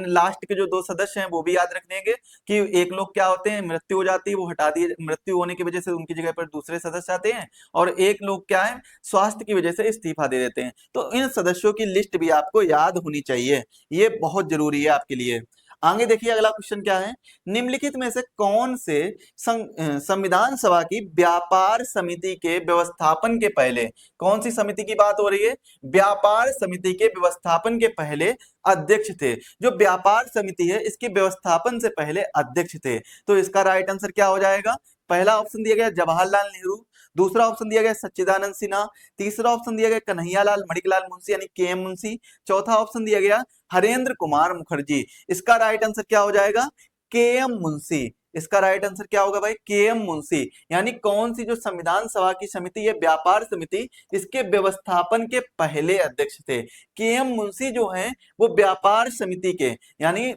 लास्ट के जो दो सदस्य हैं वो भी याद रखने होंगे कि एक लोग क्या होते हैं, मृत्यु हो जाती है, वो हटा दिए, मृत्यु होने की वजह से उनकी जगह पर दूसरे सदस्य आते हैं, और एक लोग क्या है, स्वास्थ्य की वजह से इस्तीफा दे देते हैं। तो इन सदस्यों की लिस्ट भी आपको याद होनी चाहिए, ये बहुत जरूरी है आपके लिए। आगे देखिए अगला क्वेश्चन क्या है, निम्नलिखित में से कौन से संविधान सभा की व्यापार समिति के व्यवस्थापन के पहले, कौन सी समिति की बात हो रही है? व्यापार समिति के व्यवस्थापन के पहले अध्यक्ष थे। जो व्यापार समिति है इसके व्यवस्थापन से पहले अध्यक्ष थे, तो इसका राइट आंसर क्या हो जाएगा? पहला ऑप्शन दिया गया जवाहरलाल नेहरू, दूसरा ऑप्शन दिया गया सच्चिदानंद सिन्हा, तीसरा ऑप्शन दिया गया कन्हैयालाल मणिकलाल मुंशी यानी के.एम. मुंशी, चौथा ऑप्शन दिया गया हरेंद्र कुमार मुखर्जी। इसका राइट आंसर क्या हो जाएगा? के.एम. मुंशी। इसका राइट आंसर क्या होगा भाई? के.एम. मुंशी। यानी कौन सी जो संविधान सभा की समिति है, व्यापार समिति, इसके व्यवस्थापन के पहले अध्यक्ष थे। के.एम. मुंशी जो है वो व्यापार समिति के, यानी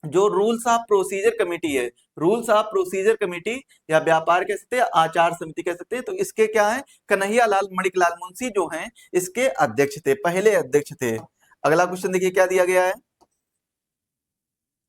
जो रूल्स ऑफ प्रोसीजर कमेटी है, रूल्स ऑफ प्रोसीजर कमेटी या व्यापार कह सकते हैं, आचार समिति कह सकते हैं, तो इसके क्या है, कन्हैयालाल मणिकलाल मुंशी जो हैं इसके अध्यक्ष थे, पहले अध्यक्ष थे। अगला क्वेश्चन देखिए क्या दिया गया है।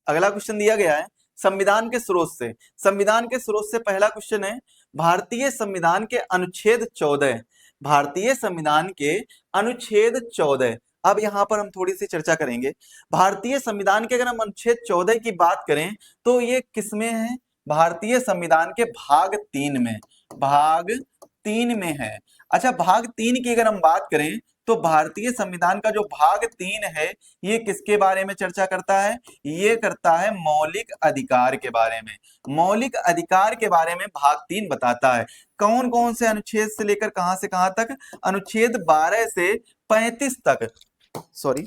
अगला क्वेश्चन दिया गया है संविधान के स्रोत से। संविधान के स्रोत से पहला क्वेश्चन है, भारतीय संविधान के अनुच्छेद 14, भारतीय संविधान के अनुच्छेद 14, अब यहां पर हम थोड़ी सी चर्चा करेंगे। भारतीय संविधान के अगर हम अनुच्छेद 14 की बात करें तो ये किसमें है? भारतीय संविधान के भाग 3 में, भाग 3 में है। अच्छा, भाग 3 की अगर हम बात करें तो भारतीय संविधान का जो भाग 3 है ये किसके बारे में चर्चा करता है? ये करता है मौलिक अधिकार के बारे में। मौलिक अधिकार के बारे में भाग 3 बताता है। कौन कौन से अनुच्छेद से लेकर कहां से कहां तक? अनुच्छेद 12 से 35 तक, सॉरी,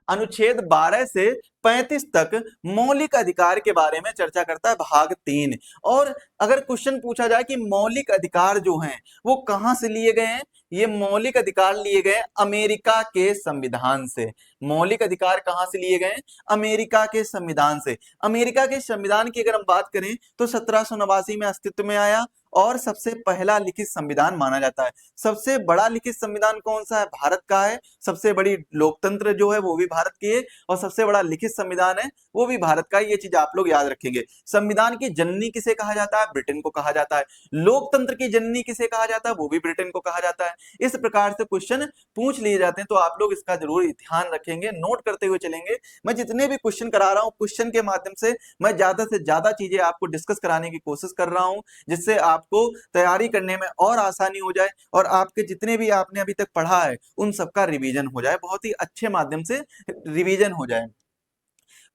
अनुच्छेद 12 से 35 तक मौलिक अधिकार के बारे में चर्चा करता है भाग 3। और अगर क्वेश्चन पूछा जाए कि मौलिक अधिकार जो हैं वो कहां से लिए गए हैं, ये मौलिक अधिकार लिए गए अमेरिका के संविधान से। मौलिक अधिकार कहां से लिए गए? अमेरिका के संविधान से। अमेरिका के संविधान की अगर हम बात करें तो 1789 में अस्तित्व में आया और सबसे पहला लिखित संविधान माना जाता है। सबसे बड़ा लिखित संविधान कौन सा है? भारत का है। सबसे बड़ी लोकतंत्र जो है वो भी भारत की है, और सबसे बड़ा लिखित संविधान है वो भी भारत का है। ये चीज आप लोग याद रखेंगे। संविधान की जननी किसे कहा जाता है? ब्रिटेन को कहा जाता है। लोकतंत्र की जननी किसे कहा जाता है? वो भी ब्रिटेन को कहा जाता है। इस प्रकार से क्वेश्चन पूछ लिए जाते हैं, तो आप लोग इसका जरूर ध्यान रखेंगे, नोट करते हुए चलेंगे। मैं जितने भी क्वेश्चन करा रहा हूँ, क्वेश्चन के माध्यम से मैं ज्यादा से ज्यादा चीजें आपको डिस्कस कराने की कोशिश कर रहा हूँ, जिससे आपको तैयारी करने में और आसानी हो जाए, और आपके जितने भी आपने अभी तक पढ़ा है उन सबका रिवीजन हो जाए, बहुत ही अच्छे माध्यम से रिवीजन हो जाए।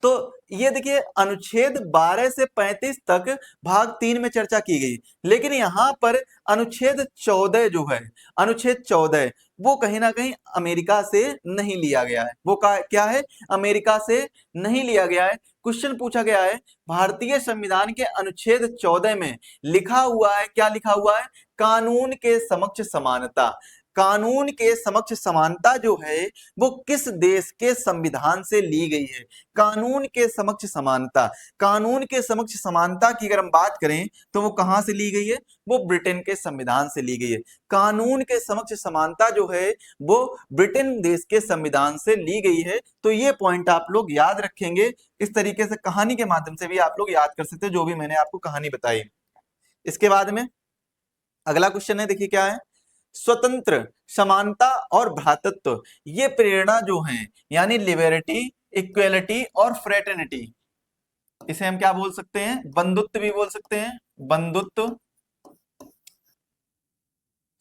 तो ये देखिए अनुच्छेद 12 से 35 तक भाग 3 में चर्चा की गई, लेकिन यहां पर अनुच्छेद 14 जो है, अनुच्छेद 14 वो कहीं ना कहीं अमेरिका से नहीं लिया गया है। वो क्या है? अमेरिका से नहीं लिया गया है। क्वेश्चन पूछा गया है भारतीय संविधान के अनुच्छेद 14 में लिखा हुआ है, क्या लिखा हुआ है? कानून के समक्ष समानता। कानून के समक्ष समानता जो है वो किस देश के संविधान से ली गई है? कानून के समक्ष समानता। कानून के समक्ष समानता की अगर हम बात करें तो वो कहां से ली गई है? वो ब्रिटेन के संविधान से ली गई है। कानून के समक्ष समानता जो है वो ब्रिटेन देश के संविधान से ली गई है। तो ये पॉइंट आप लोग याद रखेंगे। इस तरीके से कहानी के माध्यम से भी आप लोग याद कर सकते हैं, जो भी मैंने आपको कहानी बताई। इसके बाद में अगला क्वेश्चन है, देखिए क्या है, स्वतंत्र, समानता और भ्रातृत्व, ये प्रेरणा जो है, यानी लिबर्टी, इक्वेलिटी और फ्रेटर्निटी, इसे हम क्या बोल सकते हैं? बंधुत्व भी बोल सकते हैं। बंधुत्व,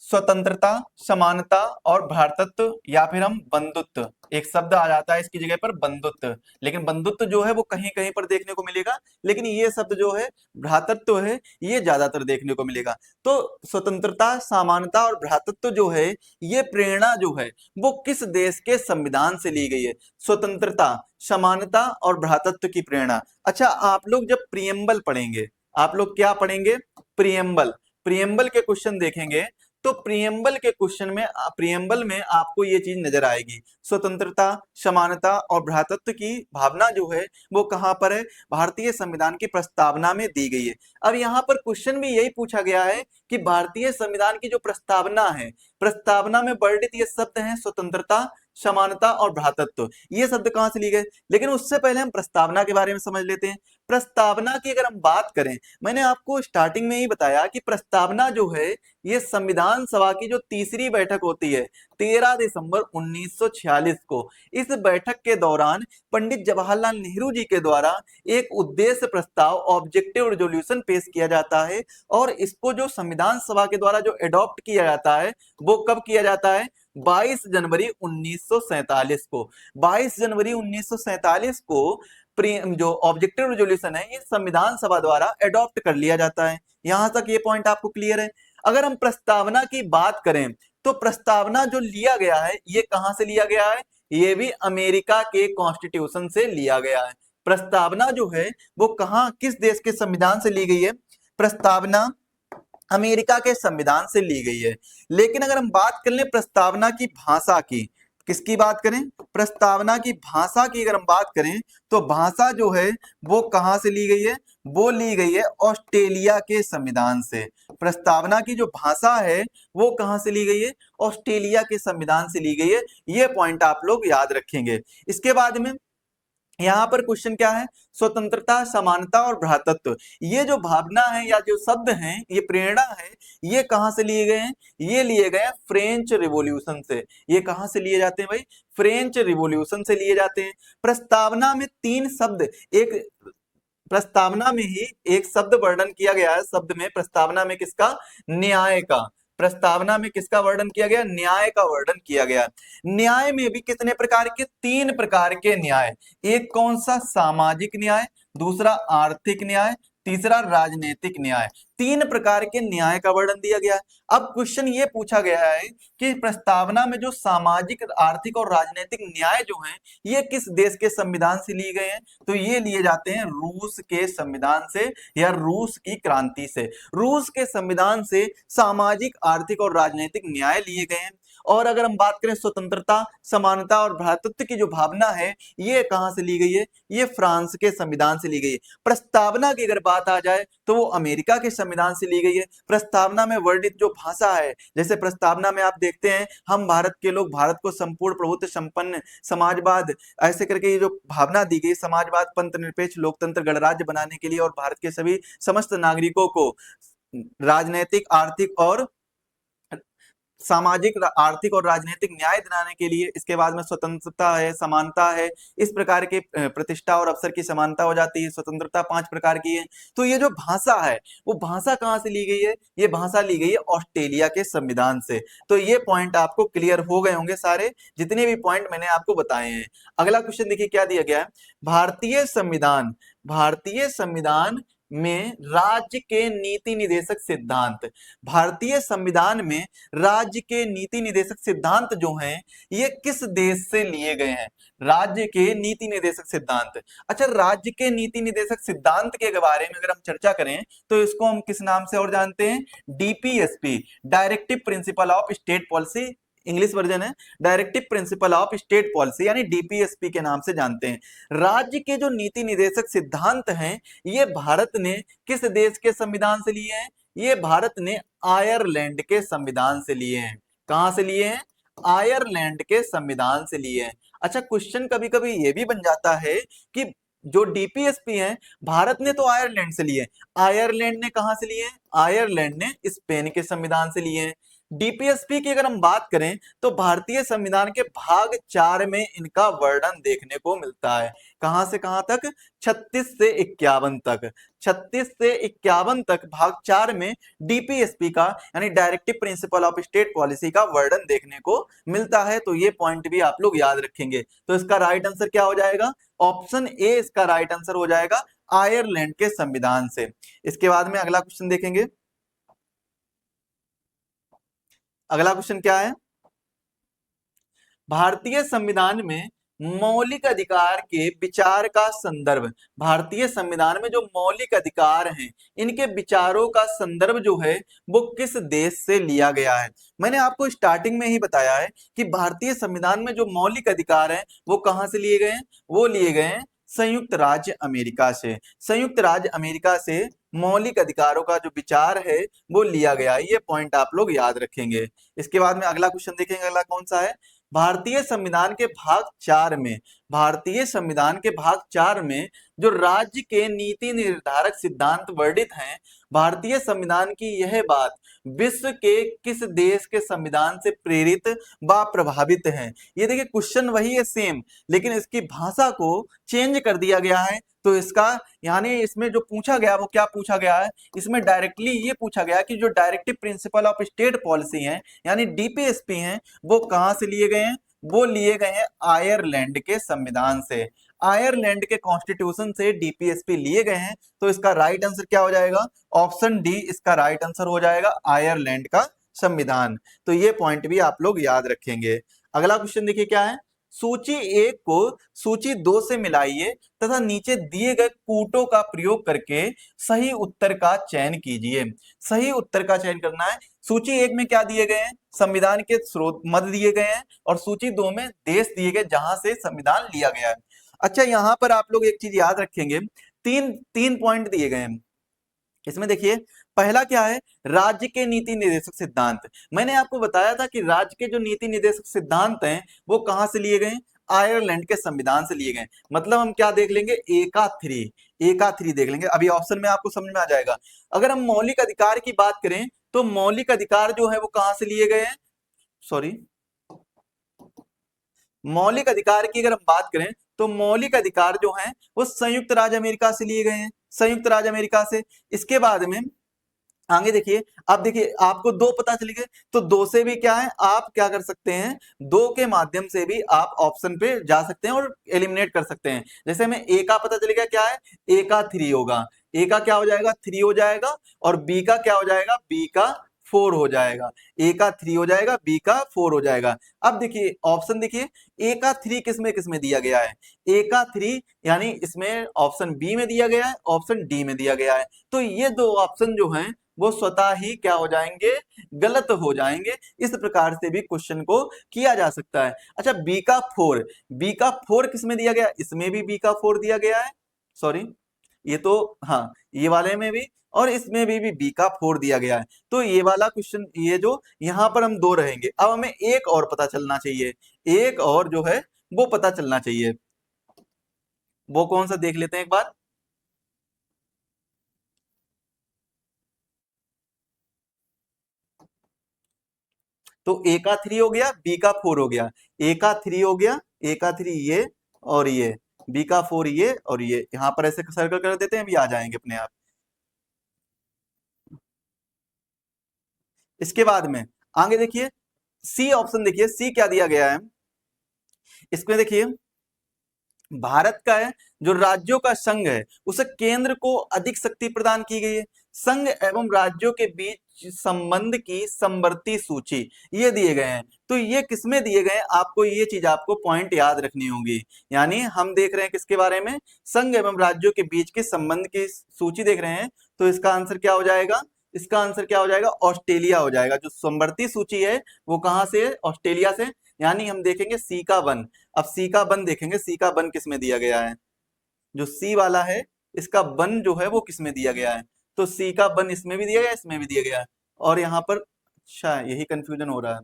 स्वतंत्रता, समानता और भ्रातृत्व, या फिर हम बंधुत्व, एक शब्द आ जाता है इसकी जगह पर बंधुत्व, लेकिन बंधुत्व जो है वो कहीं कहीं पर देखने को मिलेगा, लेकिन ये शब्द जो है भ्रातृत्व है ये ज्यादातर देखने को मिलेगा। तो स्वतंत्रता, समानता और भ्रातृत्व जो है ये प्रेरणा जो है वो किस देश के संविधान से ली गई है? स्वतंत्रता, समानता और भ्रातृत्व की प्रेरणा। अच्छा, आप लोग जब प्रियम्बल पढ़ेंगे, आप लोग क्या पढ़ेंगे? प्रियम्बल। प्रियम्बल के क्वेश्चन देखेंगे तो प्रियम्बल में आपको ये चीज नजर आएगी, स्वतंत्रता, समानता और भ्रातृत्व की भावना जो है वो कहां पर है? भारतीय संविधान की प्रस्तावना में दी गई है। अब यहाँ पर क्वेश्चन भी यही पूछा गया है कि भारतीय संविधान की जो प्रस्तावना है, प्रस्तावना में वर्णित ये शब्द हैं स्वतंत्रता, समानता और भ्रातृत्व, ये शब्द कहां से लिए गए? लेकिन उससे पहले हम प्रस्तावना के बारे में समझ लेते हैं। प्रस्तावना की अगर हम बात करें, मैंने आपको स्टार्टिंग में ही बताया कि प्रस्तावना जो है ये संविधान सभा की जो तीसरी बैठक होती है 13 दिसंबर 1946 को, इस बैठक के दौरान पंडित जवाहरलाल नेहरू जी के द्वारा एक उद्देश्य प्रस्ताव, ऑब्जेक्टिव रेजोल्यूशन पेश किया जाता है, और इसको जो संविधान सभा के द्वारा जो एडॉप्ट किया जाता है वो कब किया जाता है? 22 जनवरी 1947 को। 22 जनवरी 1947 को जो ऑब्जेक्टिव रेजोल्यूशन है ये संविधान सभा द्वारा एडॉप्ट कर लिया जाता है। यहां तक ये पॉइंट आपको क्लियर है? अगर हम प्रस्तावना की बात करें तो प्रस्तावना जो लिया गया है ये कहां से लिया गया है? ये भी अमेरिका के कॉन्स्टिट्यूशन से लिया गया है। प्रस्तावना जो है वो कहां, किस देश के संविधान से ली गई है? प्रस्तावना अमेरिका के संविधान से ली गई है। लेकिन अगर हम बात कर लें प्रस्तावना की भाषा की, किसकी बात करें? प्रस्तावना की भाषा की अगर हम बात करें तो भाषा जो है वो कहां से ली गई है? वो ली गई है ऑस्ट्रेलिया के संविधान से। प्रस्तावना की जो भाषा है वो कहां से ली गई है? ऑस्ट्रेलिया के संविधान से ली गई है। ये पॉइंट आप लोग याद रखेंगे। इसके बाद में यहाँ पर क्वेश्चन क्या है? स्वतंत्रता, समानता और भ्रातृत्व, ये जो भावना है या जो शब्द हैं, ये प्रेरणा है, ये कहां से लिए गए हैं? ये लिए गए हैं फ्रेंच रिवॉल्यूशन से। ये कहां से लिए जाते हैं भाई? फ्रेंच रिवॉल्यूशन से लिए जाते हैं। प्रस्तावना में तीन शब्द, एक प्रस्तावना में ही एक शब्द वर्णन किया गया है, शब्द में प्रस्तावना में किसका? न्याय का। प्रस्तावना में किसका वर्णन किया गया? न्याय का वर्णन किया गया। न्याय में भी कितने प्रकार के? 3 प्रकार के न्याय। एक कौन सा? सामाजिक न्याय, दूसरा आर्थिक न्याय, तीसरा राजनीतिक न्याय। 3 प्रकार के न्याय का वर्णन दिया गया है। अब क्वेश्चन ये पूछा गया है कि प्रस्तावना में जो सामाजिक, आर्थिक और राजनीतिक न्याय जो हैं ये किस देश के संविधान से लिए गए हैं? तो ये लिए जाते हैं रूस के संविधान से या रूस की क्रांति से। रूस के संविधान से सामाजिक, आर्थिक और राजनीतिक न्याय लिए गए हैं। और अगर हम बात करें स्वतंत्रता, समानता और भ्रातृत्व की जो भावना है ये कहां से ली गई है? ये फ्रांस के संविधान से ली गई है। प्रस्तावना की अगर बात आ जाए तो वो अमेरिका के संविधान से ली गई है। प्रस्तावना में वर्णित जो भाषा है, जैसे प्रस्तावना में आप देखते हैं, हम भारत के लोग भारत को संपूर्ण प्रभुत्व संपन्न समाजवाद, ऐसे करके ये जो भावना दी गई, समाजवाद, पंथ निरपेक्ष लोकतंत्र गणराज्य बनाने के लिए और भारत के सभी समस्त नागरिकों को राजनीतिक, आर्थिक और सामाजिक, आर्थिक और राजनीतिक न्याय दिलाने के लिए। इसके बाद में स्वतंत्रता है, समानता है, इस प्रकार के प्रतिष्ठा और अवसर की समानता हो जाती है। स्वतंत्रता 5 प्रकार की है। तो ये जो भाषा है वो भाषा कहां से ली गई है? ये भाषा ली गई है ऑस्ट्रेलिया के संविधान से। तो ये पॉइंट आपको क्लियर हो गए होंगे सारे, जितने भी पॉइंट मैंने आपको बताए हैं। अगला क्वेश्चन देखिए क्या दिया गया है। भारतीय संविधान में राज्य के नीति निदेशक सिद्धांत, भारतीय संविधान में राज्य के नीति निदेशक सिद्धांत जो हैं ये किस देश से लिए गए हैं? राज्य के नीति निदेशक सिद्धांत। अच्छा, राज्य के नीति निदेशक सिद्धांत के बारे में अगर हम चर्चा करें तो इसको हम किस नाम से और जानते हैं? DPSP, directive principle of state policy, English version है directive principle of state policy, यानी डीपीएसपी के नाम से जानते हैं। राज्य के जो नीति निदेशक सिद्धांत हैं ये भारत ने किस देश के संविधान से लिए हैं? ये भारत ने आयरलैंड के संविधान से लिए हैं। कहां से लिए हैं? आयरलैंड के संविधान से लिए हैं। अच्छा, क्वेश्चन कभी कभी ये भी बन जाता है कि जो डीपीएसपी है भारत ने तो आयरलैंड से लिए, आयरलैंड ने कहां से लिए? आयरलैंड ने स्पेन के संविधान से लिए हैं। डीपीएसपी की अगर हम बात करें तो भारतीय संविधान के भाग 4 में इनका वर्णन देखने को मिलता है। कहां से कहां तक? 36 से 51 तक। 36 से 51 तक भाग 4 में डीपीएसपी का यानी directive principle of state policy का वर्णन देखने को मिलता है। तो ये पॉइंट भी आप लोग याद रखेंगे। तो इसका राइट आंसर क्या हो जाएगा? ऑप्शन ए इसका राइट आंसर हो जाएगा, आयरलैंड के संविधान से। इसके बाद में अगला क्वेश्चन देखेंगे। अगला क्वेश्चन क्या है? भारतीय संविधान में मौलिक अधिकार के विचार का संदर्भ, भारतीय संविधान में जो मौलिक अधिकार हैं इनके विचारों का संदर्भ जो है वो किस देश से लिया गया है? मैंने आपको स्टार्टिंग में ही बताया है कि भारतीय संविधान में जो मौलिक अधिकार हैं वो कहां से लिए गए हैं? वो लिए गए हैं संयुक्त राज्य अमेरिका से। संयुक्त राज्य अमेरिका से मौलिक अधिकारों का जो विचार है वो लिया गया है। ये पॉइंट आप लोग याद रखेंगे। इसके बाद में अगला क्वेश्चन देखेंगे। अगला कौन सा है? भारतीय संविधान के भाग 4 में, भारतीय संविधान के भाग 4 में जो राज्य के नीति निर्धारक सिद्धांत वर्णित हैं, भारतीय संविधान की यह बात विश्व के किस देश के संविधान से प्रेरित व प्रभावित है? ये देखिए क्वेश्चन वही है सेम, लेकिन इसकी भाषा को चेंज कर दिया गया है। तो इसका यानी इसमें जो पूछा गया वो क्या पूछा गया है? इसमें डायरेक्टली ये पूछा गया कि जो directive principle of state policy है यानी डीपीएसपी हैं वो कहां से लिए गए हैं? वो लिए गए हैं आयरलैंड के संविधान से। आयरलैंड के कॉन्स्टिट्यूशन से डीपीएसपी लिए गए हैं। तो इसका राइट आंसर क्या हो जाएगा? ऑप्शन डी इसका राइट आंसर हो जाएगा, आयरलैंड का संविधान। तो ये पॉइंट भी आप लोग याद रखेंगे। अगला क्वेश्चन देखिए क्या है? सूची 1 को सूची 2 से मिलाइए तथा नीचे दिए गए कूटों का प्रयोग करके सही उत्तर का चयन कीजिए। सही उत्तर का चयन करना है। सूची 1 में क्या दिए गए हैं? संविधान के स्रोत मत दिए गए हैं, और सूची 2 में देश दिए गए जहां से संविधान लिया गया है। अच्छा, यहां पर आप लोग एक चीज याद रखेंगे, तीन तीन पॉइंट दिए गए हैं इसमें। देखिए पहला क्या है? राज्य के नीति निर्देशक सिद्धांत। मैंने आपको बताया था कि राज्य के जो नीति निर्देशक सिद्धांत हैं वो कहां से लिए गए? आयरलैंड के संविधान से लिए गए। मतलब हम क्या देख लेंगे? एका थ्री देख लेंगे। अभी ऑप्शन में आपको समझ में आ जाएगा। अगर हम मौलिक अधिकार की बात करें तो मौलिक अधिकार जो है वो कहां से लिए गए हैं? सॉरी, मौलिक अधिकार की अगर हम बात करें तो मौलिक अधिकार जो हैं वो संयुक्त राज्य अमेरिका से लिए गए हैं, संयुक्त राज्य अमेरिका से। इसके बाद में आगे देखिए, अब देखिए आपको दो पता चली गए, तो दो से भी क्या है, आप क्या कर सकते हैं? दो के माध्यम से भी आप ऑप्शन पे जा सकते हैं और एलिमिनेट कर सकते हैं। जैसे हमें ए का पता चल गया, क्या है? ए का 3 होगा, ए का क्या हो जाएगा? 3 हो जाएगा, और बी का क्या हो जाएगा? बी का 4 हो जाएगा। ए का 3 हो जाएगा, बी का 4 हो जाएगा। अब देखिए ऑप्शन देखिए, ए का 3 किसमें किसमें दिया गया है? ए का 3 यानी इसमें ऑप्शन बी में दिया गया है, ऑप्शन डी में दिया गया है। तो ये दो ऑप्शन जो हैं वो स्वतः ही क्या हो जाएंगे? गलत हो जाएंगे। इस प्रकार से भी क्वेश्चन को किया जा सकता है। अच्छा, बी का 4, बी का 4 किसमें दिया गया? इसमें भी बी का 4 दिया गया है। सॉरी, ये तो हाँ, ये वाले में भी और इसमें भी बी का 4 दिया गया है। तो ये वाला क्वेश्चन, ये जो यहाँ पर हम दो रहेंगे। अब हमें एक और पता चलना चाहिए, एक और जो है वो पता चलना चाहिए। वो कौन सा देख लेते हैं एक बार। तो ए का 3 हो गया, बी का 4 हो गया। ए का 3 हो गया, ए का 3 ये और ये, बी का 4 ये और ये। यहां पर ऐसे सर्कल कर देते हैं, भी आ जाएंगे अपने आप। इसके बाद में आगे देखिए, सी ऑप्शन देखिए, सी क्या दिया गया है इसमें? देखिए भारत का है जो राज्यों का संघ है उसे केंद्र को अधिक शक्ति प्रदान की गई है। संघ एवं राज्यों के बीच संबंध की समवर्ती सूची ये दिए गए हैं। तो ये किसमें दिए गए हैं? आपको ये चीज आपको पॉइंट याद रखनी होगी। यानी हम देख रहे हैं किसके बारे में? संघ एवं राज्यों के बीच के संबंध की सूची देख रहे हैं। तो इसका आंसर क्या हो जाएगा? इसका आंसर क्या हो जाएगा? ऑस्ट्रेलिया हो जाएगा। जो समवर्ती सूची है वो कहां से है? ऑस्ट्रेलिया से। यानी हम देखेंगे सी का 1। अब सी का 1 देखेंगे, सी का 1 किसमें दिया गया है? जो सी वाला है इसका 1 जो है वो किसमें दिया गया है? तो सी का 1 इसमें भी दिया गया, इसमें भी दिया गया है। और यहाँ पर अच्छा यही कंफ्यूजन हो रहा है।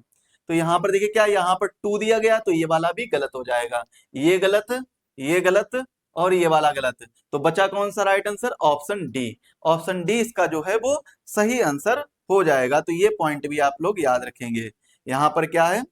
तो यहाँ पर देखिए क्या, यहाँ पर 2 दिया गया, तो ये वाला भी गलत हो जाएगा। ये गलत, ये गलत और ये वाला गलत। तो बचा कौन सा right answer? Option D. Option D इसका जो है वो सही आंसर हो जाएगा। तो ये पॉइंट भी आप लोग याद रखेंगे। यहां पर क्या है,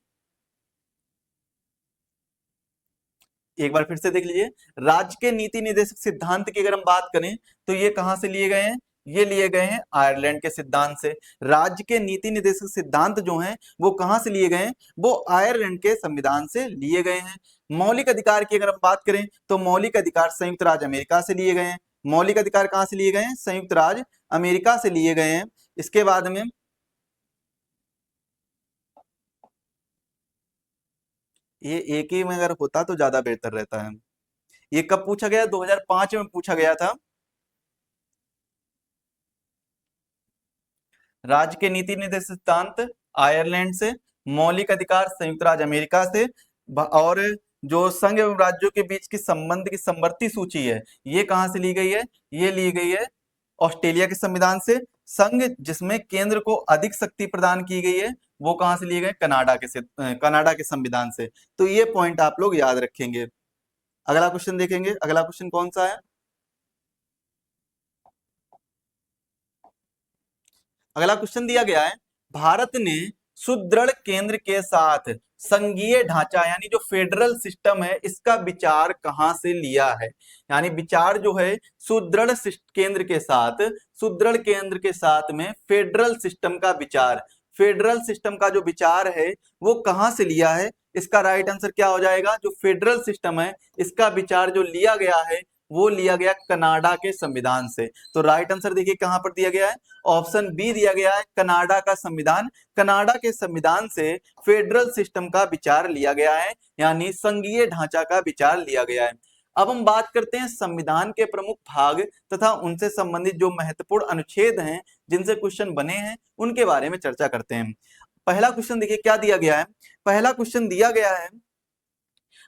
एक बार फिर से देख लीजिए। राज्य के नीति निर्देशक सिद्धांत की अगर हम बात करें तो ये कहां से लिए गए हैं, ये लिए गए हैं आयरलैंड के सिद्धांत से। राज्य के नीति निर्देशक सिद्धांत जो हैं वो कहां से लिए गए हैं, वो आयरलैंड के संविधान से लिए गए हैं। मौलिक अधिकार की अगर हम बात करें तो मौलिक अधिकार संयुक्त राज्य अमेरिका से लिए गए हैं। मौलिक अधिकार कहां से लिए गए हैं, संयुक्त राज्य अमेरिका से लिए गए हैं। इसके बाद में ये एक ही में अगर होता तो ज्यादा बेहतर रहता है। ये कब पूछा गया, 2005 में पूछा गया था। राज्य के नीति निर्देशक सिद्धांत आयरलैंड से, मौलिक अधिकार संयुक्त राज्य अमेरिका से, और जो संघ एवं राज्यों के बीच की संबंध की समवर्ती सूची है ये कहां से ली गई है, ये ली गई है ऑस्ट्रेलिया के संविधान से। संघ जिसमें केंद्र को अधिक शक्ति प्रदान की गई है वो कहां से लिए गए, कनाडा के संविधान से। तो ये पॉइंट आप लोग याद रखेंगे। अगला क्वेश्चन देखेंगे, अगला क्वेश्चन कौन सा है, अगला क्वेश्चन दिया गया है, भारत ने सुदृढ़ केंद्र के साथ संघीय ढांचा यानी जो फेडरल सिस्टम है इसका विचार कहां से लिया है। यानी विचार जो है केंद्र के साथ, सुदृढ़ केंद्र के साथ में फेडरल सिस्टम का विचार, फेडरल सिस्टम का जो विचार है वो कहां से लिया है। इसका राइट आंसर क्या हो जाएगा, जो फेडरल सिस्टम है इसका विचार जो लिया गया है वो लिया गया कनाडा के संविधान से। तो राइट आंसर देखिए कहां पर दिया गया है, ऑप्शन बी दिया गया है, कनाडा का संविधान। कनाडा के संविधान से फेडरल सिस्टम का विचार लिया गया है, यानी संघीय ढांचा का विचार लिया गया है। अब हम बात करते हैं संविधान के प्रमुख भाग तथा उनसे संबंधित जो महत्वपूर्ण अनुच्छेद हैं जिनसे क्वेश्चन बने हैं उनके बारे में चर्चा करते हैं। पहला क्वेश्चन देखिए क्या दिया गया है, पहला क्वेश्चन दिया गया है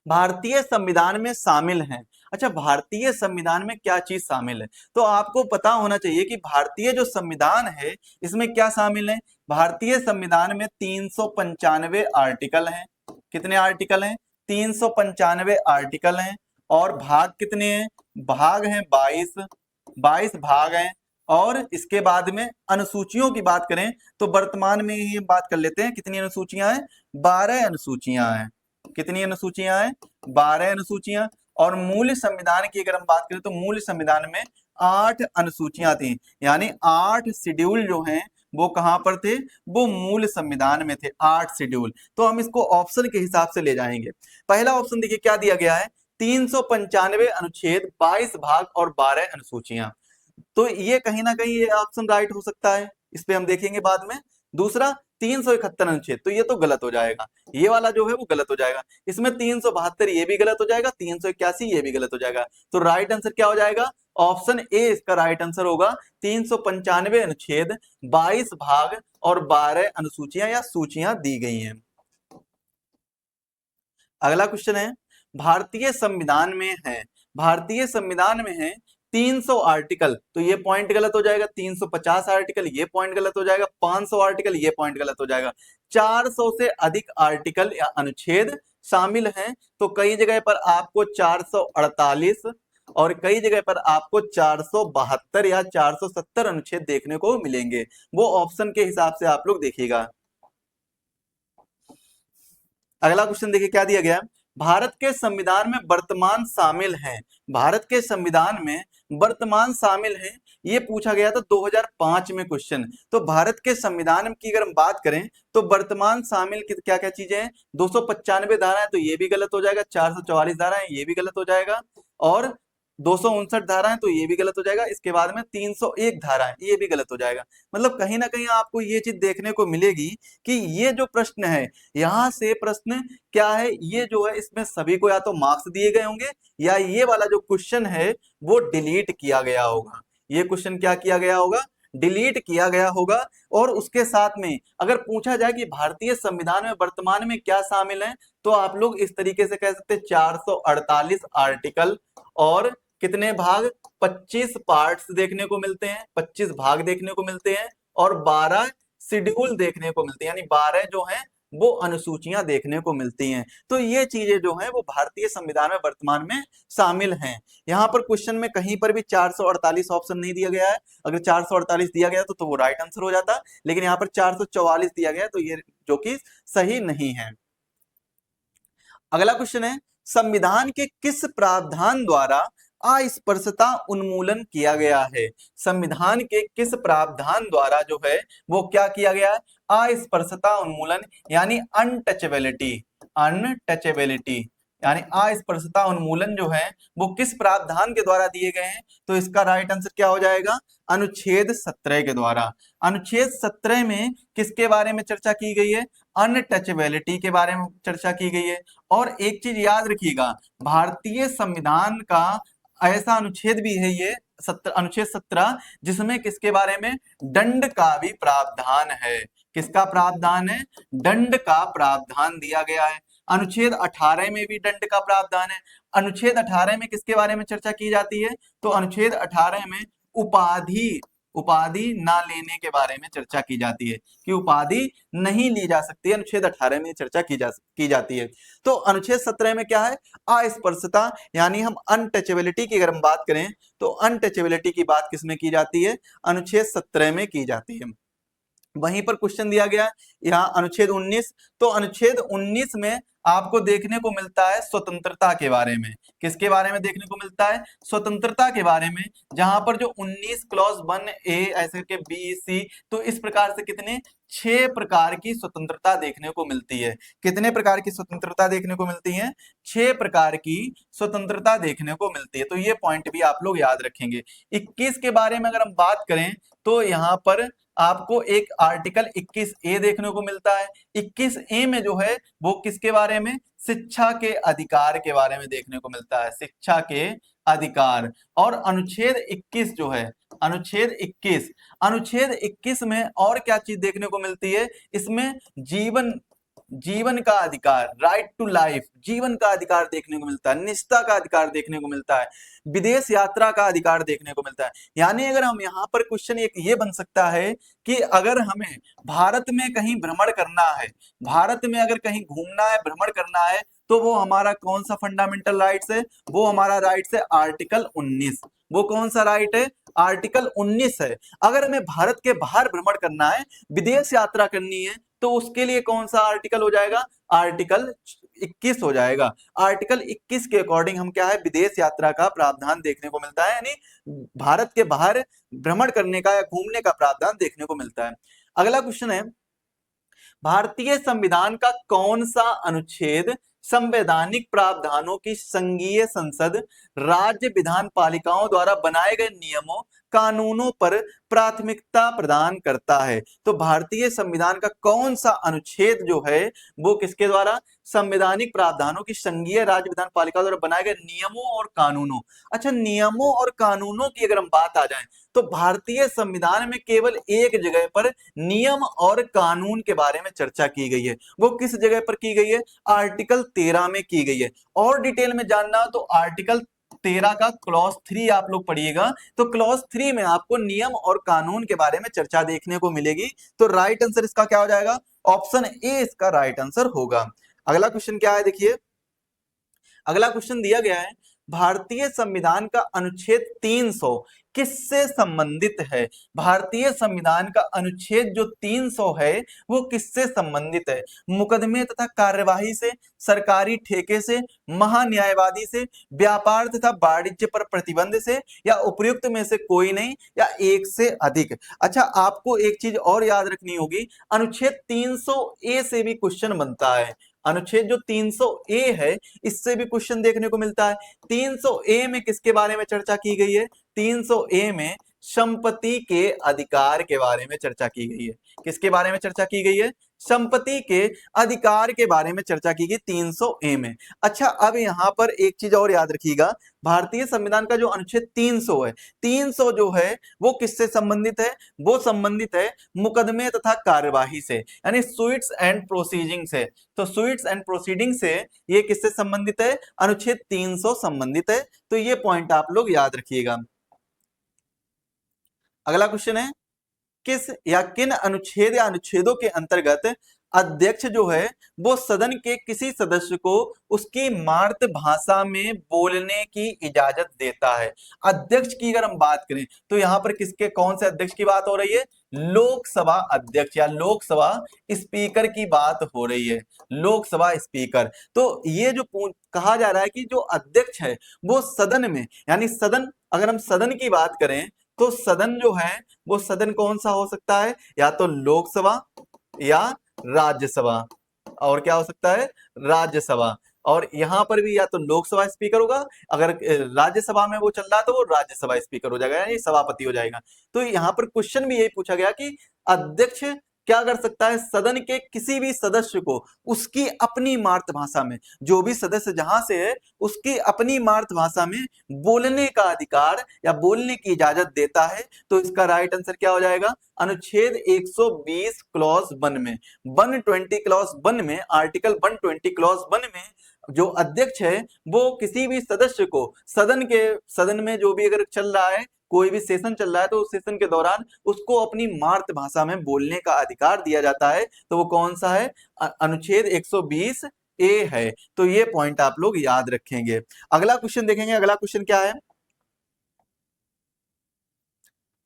भारतीय संविधान में शामिल हैं। अच्छा, भारतीय संविधान में क्या चीज शामिल है, तो आपको पता होना चाहिए कि भारतीय जो संविधान है इसमें क्या शामिल है। भारतीय संविधान में 395 आर्टिकल हैं। कितने आर्टिकल हैं, 395 आर्टिकल हैं। और भाग कितने हैं, भाग हैं 22 भाग हैं। और इसके बाद में अनुसूचियों की बात करें तो वर्तमान में ही हम बात कर लेते हैं कितनी अनुसूचियां हैं, 12 अनुसूचियां हैं। कितनी अनुसूचियां हैं, 12 अनुसूचियां। और मूल संविधान की अगर हम बात करें तो मूल संविधान में 8 अनुसूचियां थी, यानी 8 शेड्यूल जो हैं वो कहां पर थे, वो मूल संविधान में थे, 8 शेड्यूल। तो हम इसको ऑप्शन के हिसाब से ले जाएंगे। पहला ऑप्शन देखिए क्या दिया गया है, 395 अनुच्छेद, 22 भाग और 12 अनुसूचियां। तो ये कहीं ना कहीं ये ऑप्शन राइट हो सकता है, इस पे हम देखेंगे बाद में। दूसरा 371 अनुच्छेद, तो ये तो गलत हो जाएगा, ये वाला जो है वो गलत हो जाएगा। इसमें 372 ये भी गलत हो जाएगा, 381 ये भी गलत हो जाएगा। तो राइट आंसर क्या हो जाएगा, ऑप्शन ए इसका राइट आंसर होगा। 395 अनुच्छेद, 22 भाग और 12 अनुसूचियां या सूचियां दी गई हैं। अगला क्वेश्चन है, भारतीय संविधान में है, भारतीय संविधान में है 300 आर्टिकल, तो ये पॉइंट गलत हो जाएगा। 350 आर्टिकल, ये पॉइंट गलत हो जाएगा। 500 आर्टिकल, ये पॉइंट गलत हो जाएगा। 400 से अधिक आर्टिकल या अनुच्छेद शामिल हैं, तो कई जगह पर आपको 448 और कई जगह पर आपको 472 या 470 अनुच्छेद देखने को मिलेंगे। वो ऑप्शन के हिसाब से आप लोग देखिएगा। अगला क्वेश्चन देखिए क्या दिया गया है, भारत के संविधान में वर्तमान शामिल हैं, भारत के संविधान में वर्तमान शामिल हैं, ये पूछा गया था 2005 में क्वेश्चन। तो भारत के संविधान की अगर हम बात करें तो वर्तमान शामिल क्या क्या चीजें हैं, 295 धारा है तो ये भी गलत हो जाएगा, 444 धारा है ये भी गलत हो जाएगा, और 259 धारा है तो ये भी गलत हो जाएगा। इसके बाद में 301 धारा है ये भी गलत हो जाएगा। मतलब कहीं ना कहीं आपको ये चीज देखने को मिलेगी कि ये जो प्रश्न है, यहाँ से प्रश्न क्या है, ये जो है इसमें सभी को या तो मार्क्स दिए गए होंगे या ये वाला जो क्वेश्चन है वो डिलीट किया गया होगा। ये क्वेश्चन क्या किया गया होगा, डिलीट किया गया होगा। और उसके साथ में अगर पूछा जाए कि भारतीय संविधान में वर्तमान में क्या शामिल है, तो आप लोग इस तरीके से कह सकते हैं 448 आर्टिकल और कितने भाग, 25 पार्ट्स देखने को मिलते हैं, 25 भाग देखने को मिलते हैं, और 12 शेड्यूल देखने को मिलते हैं, यानी 12 जो हैं वो अनुसूचियां देखने को मिलती हैं। तो ये चीजें जो हैं वो भारतीय संविधान में वर्तमान में शामिल हैं। यहाँ पर क्वेश्चन में कहीं पर भी 448 ऑप्शन नहीं दिया गया है। अगर 448 दिया गया तो वो राइट आंसर हो जाता, लेकिन यहाँ पर 444 दिया गया है, तो ये जो कि सही नहीं है। अगला क्वेश्चन है, संविधान के किस प्रावधान द्वारा अस्पृश्यता उन्मूलन किया गया है? संविधान के किस प्रावधान द्वारा जो है वो क्या किया गया है? अस्पृश्यता उन्मूलन यानी अनटचेबिलिटी, अनटचेबिलिटी यानी अस्पृश्यता उन्मूलन जो है वो किस प्रावधान के द्वारा दिए गए हैं? तो इसका राइट आंसर क्या हो जाएगा? अनुच्छेद 17 के द्वारा। अनुच्छेद 17 में किसके बारे में चर्चा की गई है? अनटचेबिलिटी के बारे में चर्चा की गई है। और एक चीज याद रखिएगा, भारतीय संविधान का ऐसा अनुच्छेद भी है ये अनुच्छेद 17, जिसमें किसके बारे में? दंड का भी प्रावधान है। किसका प्रावधान है? दंड का प्रावधान दिया गया है। अनुच्छेद 18 में भी दंड का प्रावधान है। अनुच्छेद 18 में किसके बारे में चर्चा की जाती है? तो अनुच्छेद 18 में उपाधि ना लेने के बारे में चर्चा की जाती है, कि उपाधि नहीं ली जा सकती। अनुच्छेद 18 में चर्चा की जाती है। तो अनुच्छेद 17 में क्या है? अस्पृश्यता यानी हम अनटचेबिलिटी की अगर हम बात करें तो अनटचेबिलिटी की बात किसमें की जाती है? अनुच्छेद 17 में की जाती है। वहीं पर क्वेश्चन दिया गया है यहाँ अनुच्छेद 19, तो अनुच्छेद 19 में आपको देखने को मिलता है स्वतंत्रता के बारे में। किसके बारे में देखने को मिलता है? स्वतंत्रता के बारे में, जहां पर जो 19 क्लॉज 1A ऐसे के B C, तो इस प्रकार से कितने 6 प्रकार की स्वतंत्रता देखने को मिलती है। कितने प्रकार की स्वतंत्रता देखने को मिलती है? 6 प्रकार की स्वतंत्रता देखने को मिलती है। तो ये पॉइंट भी आप लोग याद रखेंगे। 21 के बारे में अगर हम बात करें तो यहाँ पर आपको एक आर्टिकल 21A देखने को मिलता है। 21A में जो है वो किसके बारे में? शिक्षा के अधिकार के बारे में देखने को मिलता है, शिक्षा के अधिकार। और अनुच्छेद 21 जो है, अनुच्छेद 21 में और क्या चीज देखने को मिलती है? इसमें जीवन का अधिकार, राइट टू लाइफ, जीवन का अधिकार देखने को मिलता है, निष्ठा का अधिकार देखने को मिलता है, विदेश यात्रा का अधिकार देखने को मिलता है। यानी अगर हम यहाँ पर क्वेश्चन एक ये बन सकता है कि अगर हमें भारत में कहीं भ्रमण करना है, भारत में अगर कहीं घूमना है, भ्रमण करना है, तो वो हमारा कौन सा फंडामेंटल राइट्स है? वो हमारा राइट्स है आर्टिकल 19। वो कौन सा राइट है? आर्टिकल 19 है। अगर हमें भारत के बाहर भ्रमण करना है, विदेश यात्रा करनी है, तो उसके लिए कौन सा आर्टिकल हो जाएगा? आर्टिकल 21 हो जाएगा। आर्टिकल 21 के अकॉर्डिंग हम क्या है? विदेश यात्रा का प्रावधान देखने को मिलता है, यानी भारत के बाहर भ्रमण करने का या घूमने का प्रावधान देखने को मिलता है। अगला क्वेश्चन है, भारतीय संविधान का कौन सा अनुच्छेद संवैधानिक प्रावधानों की संघीय संसद राज्य विधान पालिकाओं द्वारा बनाए गए नियमों कानूनों पर प्राथमिकता प्रदान करता है? तो भारतीय संविधान का कौन सा अनुच्छेद जो है वो किसके द्वारा? संवैधानिक प्रावधानों की संघीय राज्य विधान पालिका द्वारा बनाए गए नियमों और कानूनों। अच्छा, नियमों और कानूनों की अगर हम बात आ जाए तो भारतीय संविधान में केवल एक जगह पर नियम और कानून के बारे में चर्चा की गई है। वो किस जगह पर की गई है? आर्टिकल 13 में की गई है। और डिटेल में जानना हो तो आर्टिकल 13 का क्लॉज 3 आप लोग पढ़िएगा, तो क्लॉज 3 में आपको नियम और कानून के बारे में चर्चा देखने को मिलेगी। तो राइट आंसर इसका क्या हो जाएगा? ऑप्शन ए इसका राइट आंसर होगा। अगला क्वेश्चन क्या है, देखिए अगला क्वेश्चन दिया गया है, भारतीय संविधान का अनुच्छेद 300 किससे संबंधित है? भारतीय संविधान का अनुच्छेद जो 300 है वो किससे संबंधित है? मुकदमे तथा कार्यवाही से, सरकारी ठेके से, महान्यायवादी से, व्यापार तथा वाणिज्य पर प्रतिबंध से, या उपयुक्त में से कोई नहीं, या एक से अधिक? अच्छा, आपको एक चीज और याद रखनी होगी, अनुच्छेद 300A से भी क्वेश्चन बनता है। अनुच्छेद जो 300A है इससे भी क्वेश्चन देखने को मिलता है। 300A में किसके बारे में चर्चा की गई है? 300A में संपत्ति के अधिकार के बारे में चर्चा की गई है। किसके बारे में चर्चा की गई है? संपत्ति के अधिकार के बारे में चर्चा की गई 300A में। अच्छा, अब यहां पर एक चीज और याद रखिएगा, भारतीय संविधान का जो अनुच्छेद 300 है, 300 जो है वो किससे संबंधित है? वो संबंधित है मुकदमे तथा कार्यवाही से, यानी सुइट्स एंड प्रोसीडिंग से। तो सुइट्स एंड प्रोसीडिंग से ये किससे संबंधित है? अनुच्छेद 300 संबंधित है। तो ये पॉइंट आप लोग याद रखिएगा। अगला क्वेश्चन है, किस या किन अनुच्छेद या अनुच्छेदों के अंतर्गत अध्यक्ष जो है वो सदन के किसी सदस्य को उसकी मातृभाषा में बोलने की इजाजत देता है। अध्यक्ष की अगर हम बात करें तो यहाँ पर किसके कौन से अध्यक्ष की बात हो रही है? लोकसभा अध्यक्ष या लोकसभा स्पीकर की बात हो रही है, लोकसभा स्पीकर। तो ये जो कहा जा रहा है कि जो अध्यक्ष है वो सदन में, यानी सदन, अगर हम सदन की बात करें तो सदन जो है वो सदन कौन सा हो सकता है? या तो लोकसभा या राज्यसभा, और क्या हो सकता है? राज्यसभा। और यहां पर भी या तो लोकसभा स्पीकर होगा, अगर राज्यसभा में वो चल रहा है तो वो राज्यसभा स्पीकर हो जाएगा, यानी सभापति हो जाएगा। तो यहां पर क्वेश्चन भी यही पूछा गया कि अध्यक्ष क्या कर सकता है? सदन के किसी भी सदस्य को उसकी अपनी मातृभाषा में, जो भी सदस्य जहां से है उसकी अपनी मातृभाषा में बोलने का अधिकार या बोलने की इजाजत देता है। तो इसका राइट आंसर क्या हो जाएगा? अनुच्छेद 120 क्लॉज 1 में, 120 क्लॉज 1 में, आर्टिकल 120 क्लॉज 1 में जो अध्यक्ष है वो किसी भी सदस्य को सदन में जो भी अगर चल रहा है, कोई भी सेशन चल रहा है, तो उस सेशन के दौरान उसको अपनी मातृभाषा में बोलने का अधिकार दिया जाता है। तो वो कौन सा है? अनुच्छेद 120 ए है। तो ये पॉइंट आप लोग याद रखेंगे। अगला क्वेश्चन देखेंगे। अगला क्वेश्चन क्या है?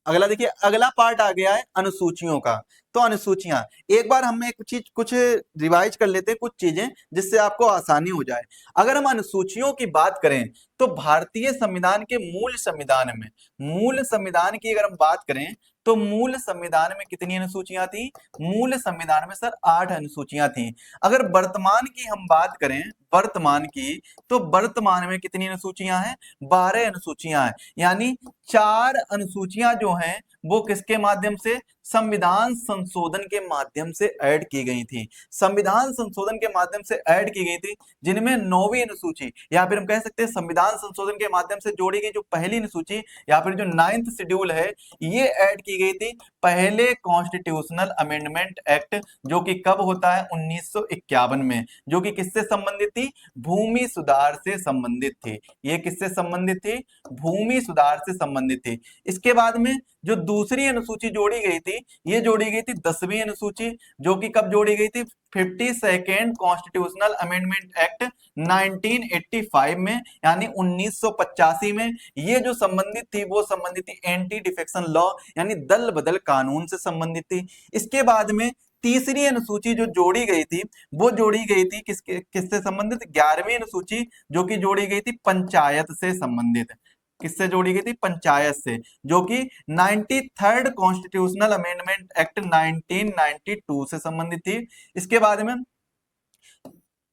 अगला देखिए, अगला पार्ट आ गया है अनुसूचियों का। तो अनुसूचियां, एक बार हम एक चीज कुछ रिवाइज कर लेते हैं, कुछ चीजें, जिससे आपको आसानी हो जाए। अगर हम अनुसूचियों की बात करें तो भारतीय संविधान के मूल संविधान में, मूल संविधान की अगर हम बात करें तो मूल संविधान में कितनी अनुसूचियां थी? मूल संविधान में सर 8 अनुसूचियां थी। अगर वर्तमान की हम बात करें, वर्तमान की, तो वर्तमान में कितनी अनुसूचियां हैं? 12 अनुसूचियां हैं। यानी 4 अनुसूचियां जो हैं वो किसके माध्यम से? संविधान संशोधन के माध्यम से ऐड की गई थी। संविधान संशोधन के माध्यम से ऐड की गई थी, जिनमें 9वीं अनुसूची, या फिर हम कह सकते हैं संविधान संशोधन के माध्यम से जोड़ी गई जो पहली अनुसूची, या फिर जो 9th शेड्यूल है, ये ऐड की गई थी पहले कॉन्स्टिट्यूशनल अमेंडमेंट एक्ट, जो कि कब होता है? 1951 में, जो कि किससे संबंधित थी? भूमि सुधार से संबंधित थी। ये किससे संबंधित थी? भूमि सुधार से संबंधित थी। इसके बाद में जो दूसरी अनुसूची जोड़ी गई थी, ये जोड़ी गई थी 10वीं अनुसूची, जो कि कब जोड़ी गई थी? 52nd कॉन्स्टिट्यूशनल अमेंडमेंट एक्ट 1985 में, यानी 1985 में। ये जो संबंधित थी वो संबंधित थी एंटी डिफेक्शन लॉ, यानी दल बदल कानून से संबंधित थी। इसके बाद में तीसरी अनुसूची जो जोड़ी गई थी वो जोड़ी गई थी किससे संबंधित? 11वीं अनुसूची, जो कि जोड़ी गई थी पंचायत से संबंधित। किससे जोड़ी गई थी? पंचायत से, जो कि 93rd कॉन्स्टिट्यूशनल अमेंडमेंट एक्ट 1992 से संबंधित थी। इसके बाद में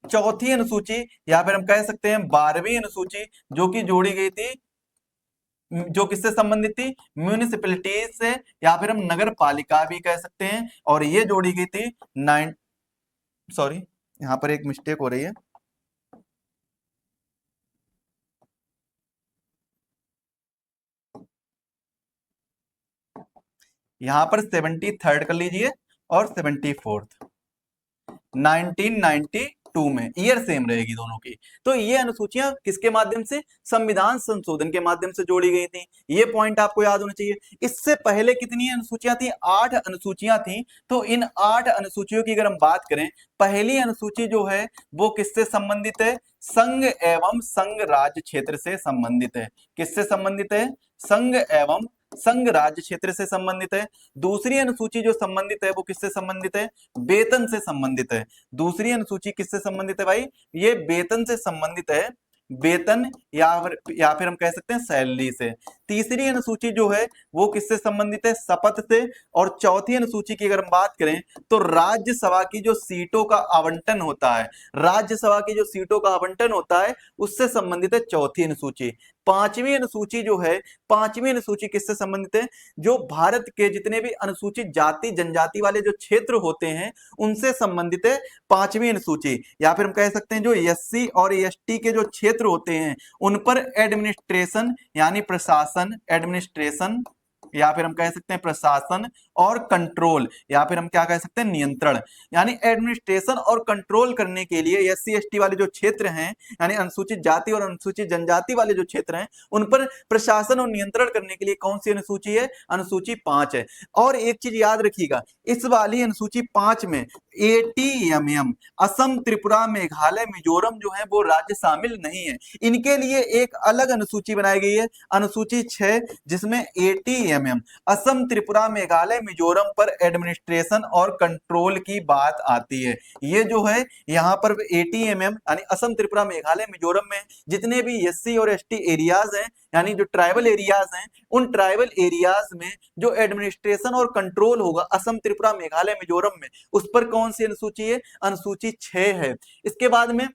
चौथी अनुसूची, या फिर हम कह सकते हैं 12वीं अनुसूची, जो कि जोड़ी गई थी, जो किससे संबंधित थी? म्यूनिसिपैलिटीज से, या फिर हम नगर पालिका भी कह सकते हैं। और ये जोड़ी गई थी सॉरी, यहां पर एक मिस्टेक हो रही है, यहां पर 73rd कर लीजिए और 74th, 1992 में, ईयर सेम रहेगी दोनों की। तो ये अनुसूचियां किसके माध्यम से? संविधान संशोधन के माध्यम से जोड़ी गई थी। ये पॉइंट आपको याद होना चाहिए। इससे पहले कितनी अनुसूचियां थी? 8 अनुसूचियां थी। तो इन 8 अनुसूचियों की अगर हम बात करें, पहली अनुसूची जो है वो किससे संबंधित है? संघ एवं संघ राज्य क्षेत्र से संबंधित है। किससे संबंधित है? संघ एवं संघ राज्य क्षेत्र से संबंधित है। दूसरी अनुसूची जो संबंधित है वो किससे संबंधित है? वेतन से संबंधित है। दूसरी अनुसूची किससे संबंधित है भाई? ये वेतन से संबंधित है, वेतन या फिर हम कह सकते हैं सैलरी से। तीसरी अनुसूची जो है वो किससे संबंधित है? शपथ से। और चौथी अनुसूची की अगर हम बात करें तो राज्यसभा की जो सीटों का आवंटन होता है, राज्यसभा की जो सीटों का आवंटन होता है उससे संबंधित है चौथी अनुसूची। पांचवी अनुसूची जो है, पांचवी अनुसूची किससे संबंधित है? जो भारत के जितने भी अनुसूचित जाति जनजाति वाले जो क्षेत्र होते हैं उनसे संबंधित है पांचवी अनुसूची। या फिर हम कह सकते हैं जो एससी और एसटी के जो क्षेत्र होते हैं उन पर एडमिनिस्ट्रेशन, यानी प्रशासन, एडमिनिस्ट्रेशन, या फिर हम कह सकते हैं प्रशासन और कंट्रोल, या फिर हम क्या कह सकते हैं, नियंत्रण। यानी एडमिनिस्ट्रेशन और कंट्रोल करने के लिए एससी एसटी वाले जो क्षेत्र हैं, यानी अनुसूचित जाति और अनुसूचित जनजाति वाले जो क्षेत्र हैं, उन पर प्रशासन और नियंत्रण करने के लिए कौन सी अनुसूची है, अनुसूची 5 है। और एक चीज याद रखिएगा, इस वाली अनुसूची 5 में ATMM, असम, त्रिपुरा, मेघालय, मिजोरम जो है वो राज्य शामिल नहीं है। इनके लिए एक अलग अनुसूची बनाई गई है, अनुसूची 6, जिसमें ATMM, असम, त्रिपुरा, मेघालय, मिजोरम पर एडमिनिस्ट्रेशन और कंट्रोल की बात आती है। ये जो है यहाँ पर ATMM यानी असम, त्रिपुरा, मेघालय, मिजोरम में जितने भी SC और ST एरियाज हैं, यानी जो ट्राइबल एरियाज हैं, उन ट्राइबल एरियाज में जो एडमिनिस्ट्रेशन और कंट्रोल होगा असम, त्रिपुरा, मेघालय, मिजोरम में, उस पर कौन सी अनुसूची है, अनुसूची 6 है। इसके बाद में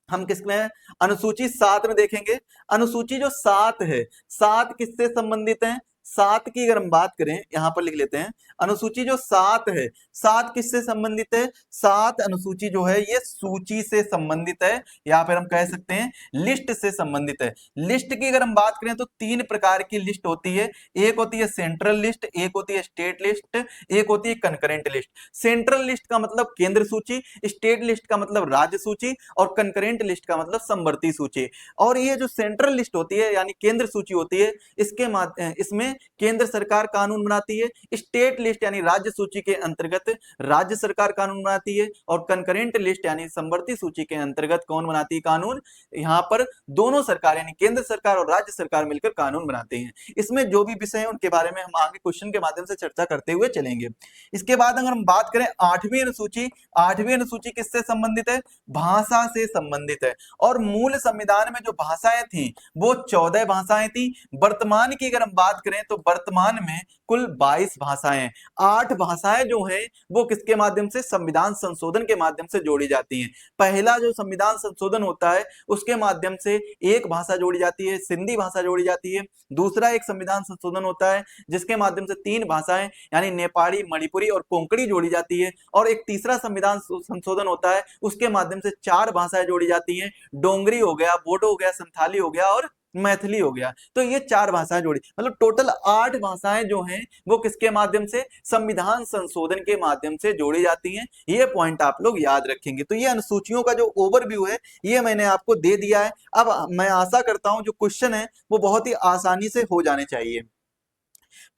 हम किसमें है, अनुसूची 7 में देखेंगे। अनुसूची जो 7 है, 7 किससे संबंधित है, 7 की अगर हम बात करें, यहां पर लिख लेते हैं, अनुसूची जो 7 है, 7 किससे संबंधित है, 7 अनुसूची जो है ये सूची से संबंधित है, या फिर हम कह सकते हैं लिस्ट से संबंधित है। लिस्ट की अगर हम बात करें तो 3 प्रकार की लिस्ट होती है, एक होती है सेंट्रल लिस्ट, एक होती है स्टेट लिस्ट, एक होती है कंकरेंट लिस्ट। सेंट्रल लिस्ट का मतलब केंद्र सूची, स्टेट लिस्ट का मतलब राज्य सूची, और कंकरेंट लिस्ट का मतलब समवर्ती सूची। और ये जो सेंट्रल लिस्ट होती है यानी केंद्र सूची होती है, इसमें केंद्र सरकार कानून बनाती है। स्टेट लिस्ट यानी राज्य सूची के अंतर्गत राज्य सरकार कानून बनाती है, और कंकरेंट लिस्ट यानी समवर्ती सूची के अंतर्गत कौन बनाती है कानून, यहाँ पर दोनों सरकार यानी केंद्र सरकार और राज्य सरकार मिलकर कानून बनाते हैं। इसमें जो भी विषय है उनके बारे में हम आगे क्वेश्चन के माध्यम से चर्चा करते हुए चलेंगे। इसके बाद अगर हम बात करें 8वीं अनुसूची, 8वीं अनुसूची किससे संबंधित है, भाषा से संबंधित है। और मूल संविधान में जो भाषाएं थी वो 14 भाषाएं थी। वर्तमान की अगर हम बात करें तो वर्तमान में कुल 22 भाषाएं, 8 भाषाएं जो हैं वो किसके माध्यम से, संविधान संशोधन के माध्यम से जोड़ी जाती हैं। पहला जो संविधान संशोधन होता है उसके माध्यम से एक भाषा जोड़ी जाती है, सिंधी भाषा जोड़ी जाती है। दूसरा एक संविधान संशोधन होता है जिसके माध्यम से 3 भाषाएं यानी नेपाली, मणिपुरी और कोंकणी जोड़ी जाती है। और एक तीसरा संविधान संशोधन होता है उसके माध्यम से 4 भाषाएं जोड़ी जाती हैं, डोंगरी हो गया, बोडो हो गया, संथाली हो गया और मैथिली हो गया। तो ये 4 भाषाएं जोड़ी, मतलब टोटल 8 भाषाएं जो हैं वो किसके माध्यम से, संविधान संशोधन के माध्यम से जोड़ी जाती हैं। ये पॉइंट आप लोग याद रखेंगे। तो ये अनुसूचियों का जो ओवरव्यू है ये मैंने आपको दे दिया है। अब मैं आशा करता हूं जो क्वेश्चन है वो बहुत ही आसानी से हो जाने चाहिए।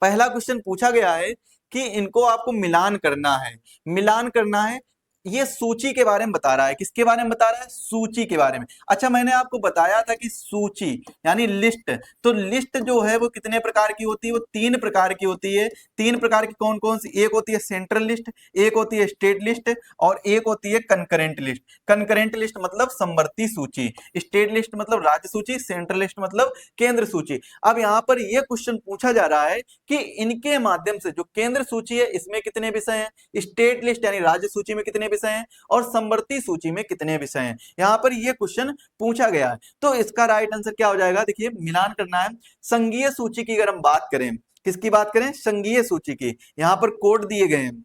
पहला क्वेश्चन पूछा गया है कि इनको आपको मिलान करना है, मिलान करना है। ये सूची के बारे में बता रहा है, किसके बारे में बता रहा है, सूची के बारे में। अच्छा, मैंने आपको बताया था कि सूची यानी लिस्ट, तो लिस्ट जो है वो कितने प्रकार की होती है, वो 3 प्रकार की होती है। 3 प्रकार की कौन कौन सी, एक होती है सेंट्रल लिस्ट, एक होती है स्टेट लिस्ट, और एक होती है कंकरेंट लिस्ट। कंकरेंट लिस्ट मतलब समवर्ती सूची, स्टेट लिस्ट मतलब राज्य सूची, सेंट्रल लिस्ट मतलब केंद्र सूची। अब यहाँ पर यह क्वेश्चन पूछा जा रहा है कि इनके माध्यम से जो केंद्र सूची है इसमें कितने विषय हैं, स्टेट लिस्ट यानी राज्य सूची में कितने विषय हैं, और समवर्ती सूची में कितने विषय हैं। यहां पर यह क्वेश्चन पूछा गया है। तो इसका राइट आंसर क्या हो जाएगा, देखिए मिलान करना है। संघीय सूची की अगर हम बात करें, किसकी बात करें, संघीय सूची की, यहां पर कोड दिए गए हैं।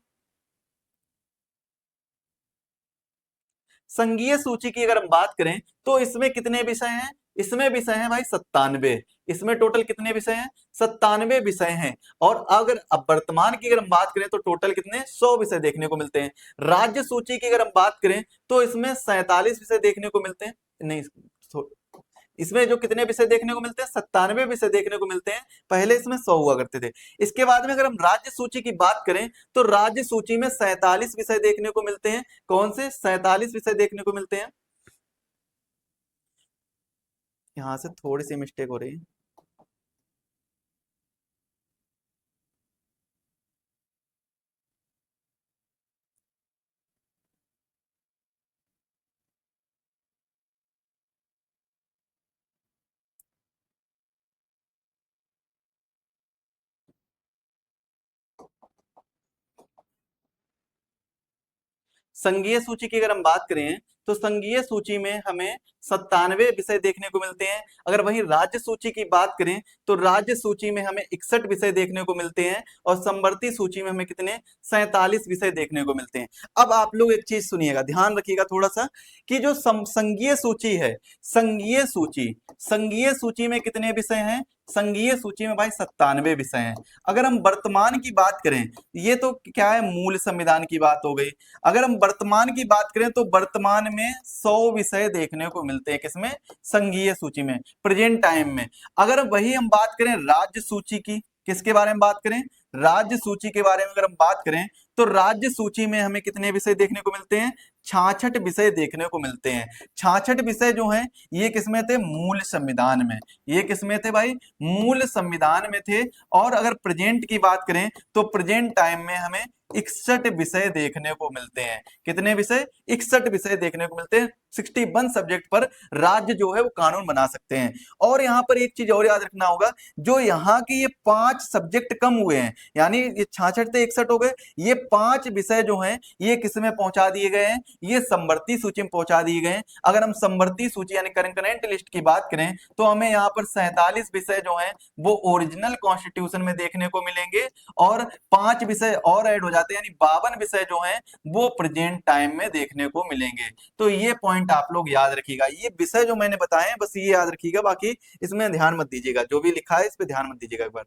संघीय सूची की अगर हम बात करें तो इसमें कितने विषय हैं, इसमें विषय हैं भाई 97। इसमें टोटल कितने विषय हैं, 97 विषय हैं। और अगर अब वर्तमान की अगर हम बात करें तो टोटल कितने, 100 विषय देखने को मिलते हैं। राज्य सूची की अगर हम बात करें तो इसमें 47 विषय देखने को मिलते हैं, नहीं इसमें जो कितने विषय देखने को मिलते हैं, 97 विषय देखने को मिलते हैं। पहले इसमें 100 हुआ करते थे। इसके बाद में अगर हम राज्य सूची की बात करें तो राज्य सूची में 47 विषय देखने को मिलते हैं। कौन से, 47 विषय देखने को मिलते हैं। यहां से थोड़ी सी मिस्टेक हो रही है। संघीय सूची की अगर हम बात करें तो संघीय सूची में हमें 97 विषय देखने को मिलते हैं। अगर वही राज्य सूची की बात करें तो राज्य सूची में हमें 61 विषय देखने को मिलते हैं, और समवर्ती सूची में हमें कितने, 47 विषय देखने को मिलते हैं। अब आप लोग एक चीज सुनिएगा, ध्यान रखिएगा थोड़ा सा, कि जो संघीय सूची है, संघीय सूची में कितने विषय हैं, संघीय सूची में भाई 97 विषय हैं। अगर हम वर्तमान की बात करें, ये तो क्या है, मूल संविधान की बात हो गई। अगर हम वर्तमान की बात करें तो वर्तमान में 100 विषय देखने को मिलते हैं, किसमें, संघीय सूची में, प्रेजेंट टाइम में। अगर वही हम बात करें राज्य सूची की, किसके बारे में बात करें, राज्य सूची के बारे में अगर हम बात करें तो राज्य सूची में हमें कितने विषय देखने को मिलते हैं, 66 विषय देखने को मिलते हैं। 66 विषय जो हैं ये किसमें थे, मूल संविधान में। ये किसमें थे भाई, मूल संविधान में थे। और अगर प्रेजेंट की बात करें तो प्रेजेंट टाइम में हमें 61 विषय देखने को मिलते हैं। कितने विषय, 61 विषय देखने को मिलते हैं। 61 सब्जेक्ट पर राज्य जो है वो कानून बना सकते हैं। और यहाँ पर एक चीज और याद रखना होगा, जो यहाँ के ये 5 सब्जेक्ट कम हुए हैं, यानी ये 66 से 61 हो गए, ये 5 विषय जो हैं ये किसमें पहुंचा दिए गए हैं, ये समवर्ती सूची में पहुंचा दिए गए हैं। अगर हम समवर्ती सूची यानी कंकरेंट लिस्ट की बात करें तो हमें यहाँ पर 47 विषय जो हैं वो ओरिजिनल कॉन्स्टिट्यूशन में देखने को मिलेंगे, और 5 विषय और ऐड हो जाते हैं, यानी 52 विषय जो हैं वो प्रेजेंट टाइम में देखने को मिलेंगे। तो ये पॉइंट आप लोग याद रखिएगा, ये विषय जो मैंने बताए बस ये याद रखिएगा, बाकी इसमें ध्यान मत दीजिएगा, जो भी लिखा है इस पे ध्यान मत दीजिएगा एक बार।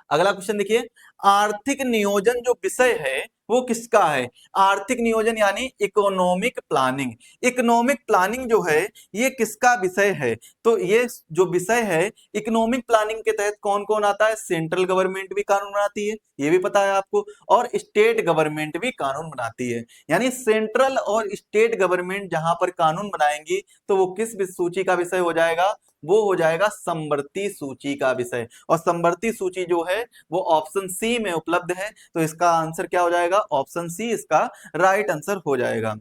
अगला क्वेश्चन देखिए, आर्थिक नियोजन जो विषय है वो किसका है, आर्थिक नियोजन यानी इकोनॉमिक प्लानिंग। इकोनॉमिक प्लानिंग जो है ये किसका विषय है, तो ये जो विषय है इकोनॉमिक प्लानिंग के तहत कौन कौन आता है, सेंट्रल गवर्नमेंट भी कानून बनाती है, ये भी पता है आपको, और स्टेट गवर्नमेंट भी कानून बनाती है। यानी सेंट्रल और स्टेट गवर्नमेंट जहां पर कानून बनाएंगी तो वो किस सूची का विषय हो जाएगा, वो हो जाएगा समवर्ती सूची का विषय। और समवर्ती सूची जो है वो ऑप्शन सी में उपलब्ध है, तो इसका आंसर क्या हो जाएगा, ऑप्शन सी इसका राइट आंसर हो जाएगा।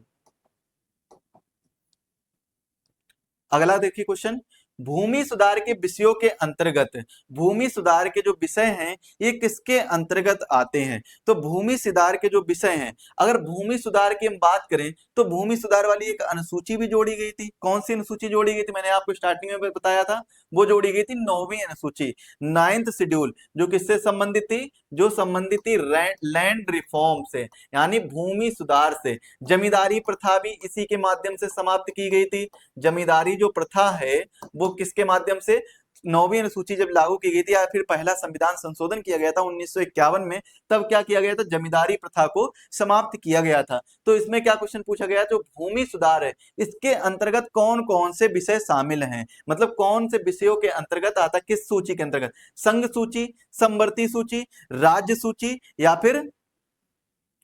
अगला देखिए क्वेश्चन, भूमि सुधार के विषयों के अंतर्गत, भूमि सुधार के जो विषय हैं ये किसके अंतर्गत आते हैं, तो भूमि सुधार के जो विषय हैं, अगर भूमि सुधार की हम बात करें तो भूमि सुधार वाली एक अनुसूची भी जोड़ी गई थी। कौन सी अनुसूची जोड़ी गई थी, मैंने आपको स्टार्टिंग में बताया था, वो जोड़ी गई थी 9वीं अनुसूची, 9th शेड्यूल, जो किससे संबंधित थी, जो संबंधित थी लैंड रिफॉर्म से, यानी भूमि सुधार से। जमींदारी प्रथा भी इसी के माध्यम से समाप्त की गई थी। जमींदारी जो प्रथा है वो किसके माध्यम से, 9वीं अनुसूची जब लागू की गई थी या फिर पहला संविधान संशोधन किया गया था 1951 में, तब क्या किया गया था, जमींदारी प्रथा को समाप्त किया गया था। तो इसमें क्या क्वेश्चन पूछा गया, जो भूमि सुधार है इसके अंतर्गत कौन कौन से विषय शामिल हैं, मतलब कौन से विषयों के अंतर्गत आता, किस सूची के अंतर्गत, संघ सूची, समवर्ती सूची, राज्य सूची, या फिर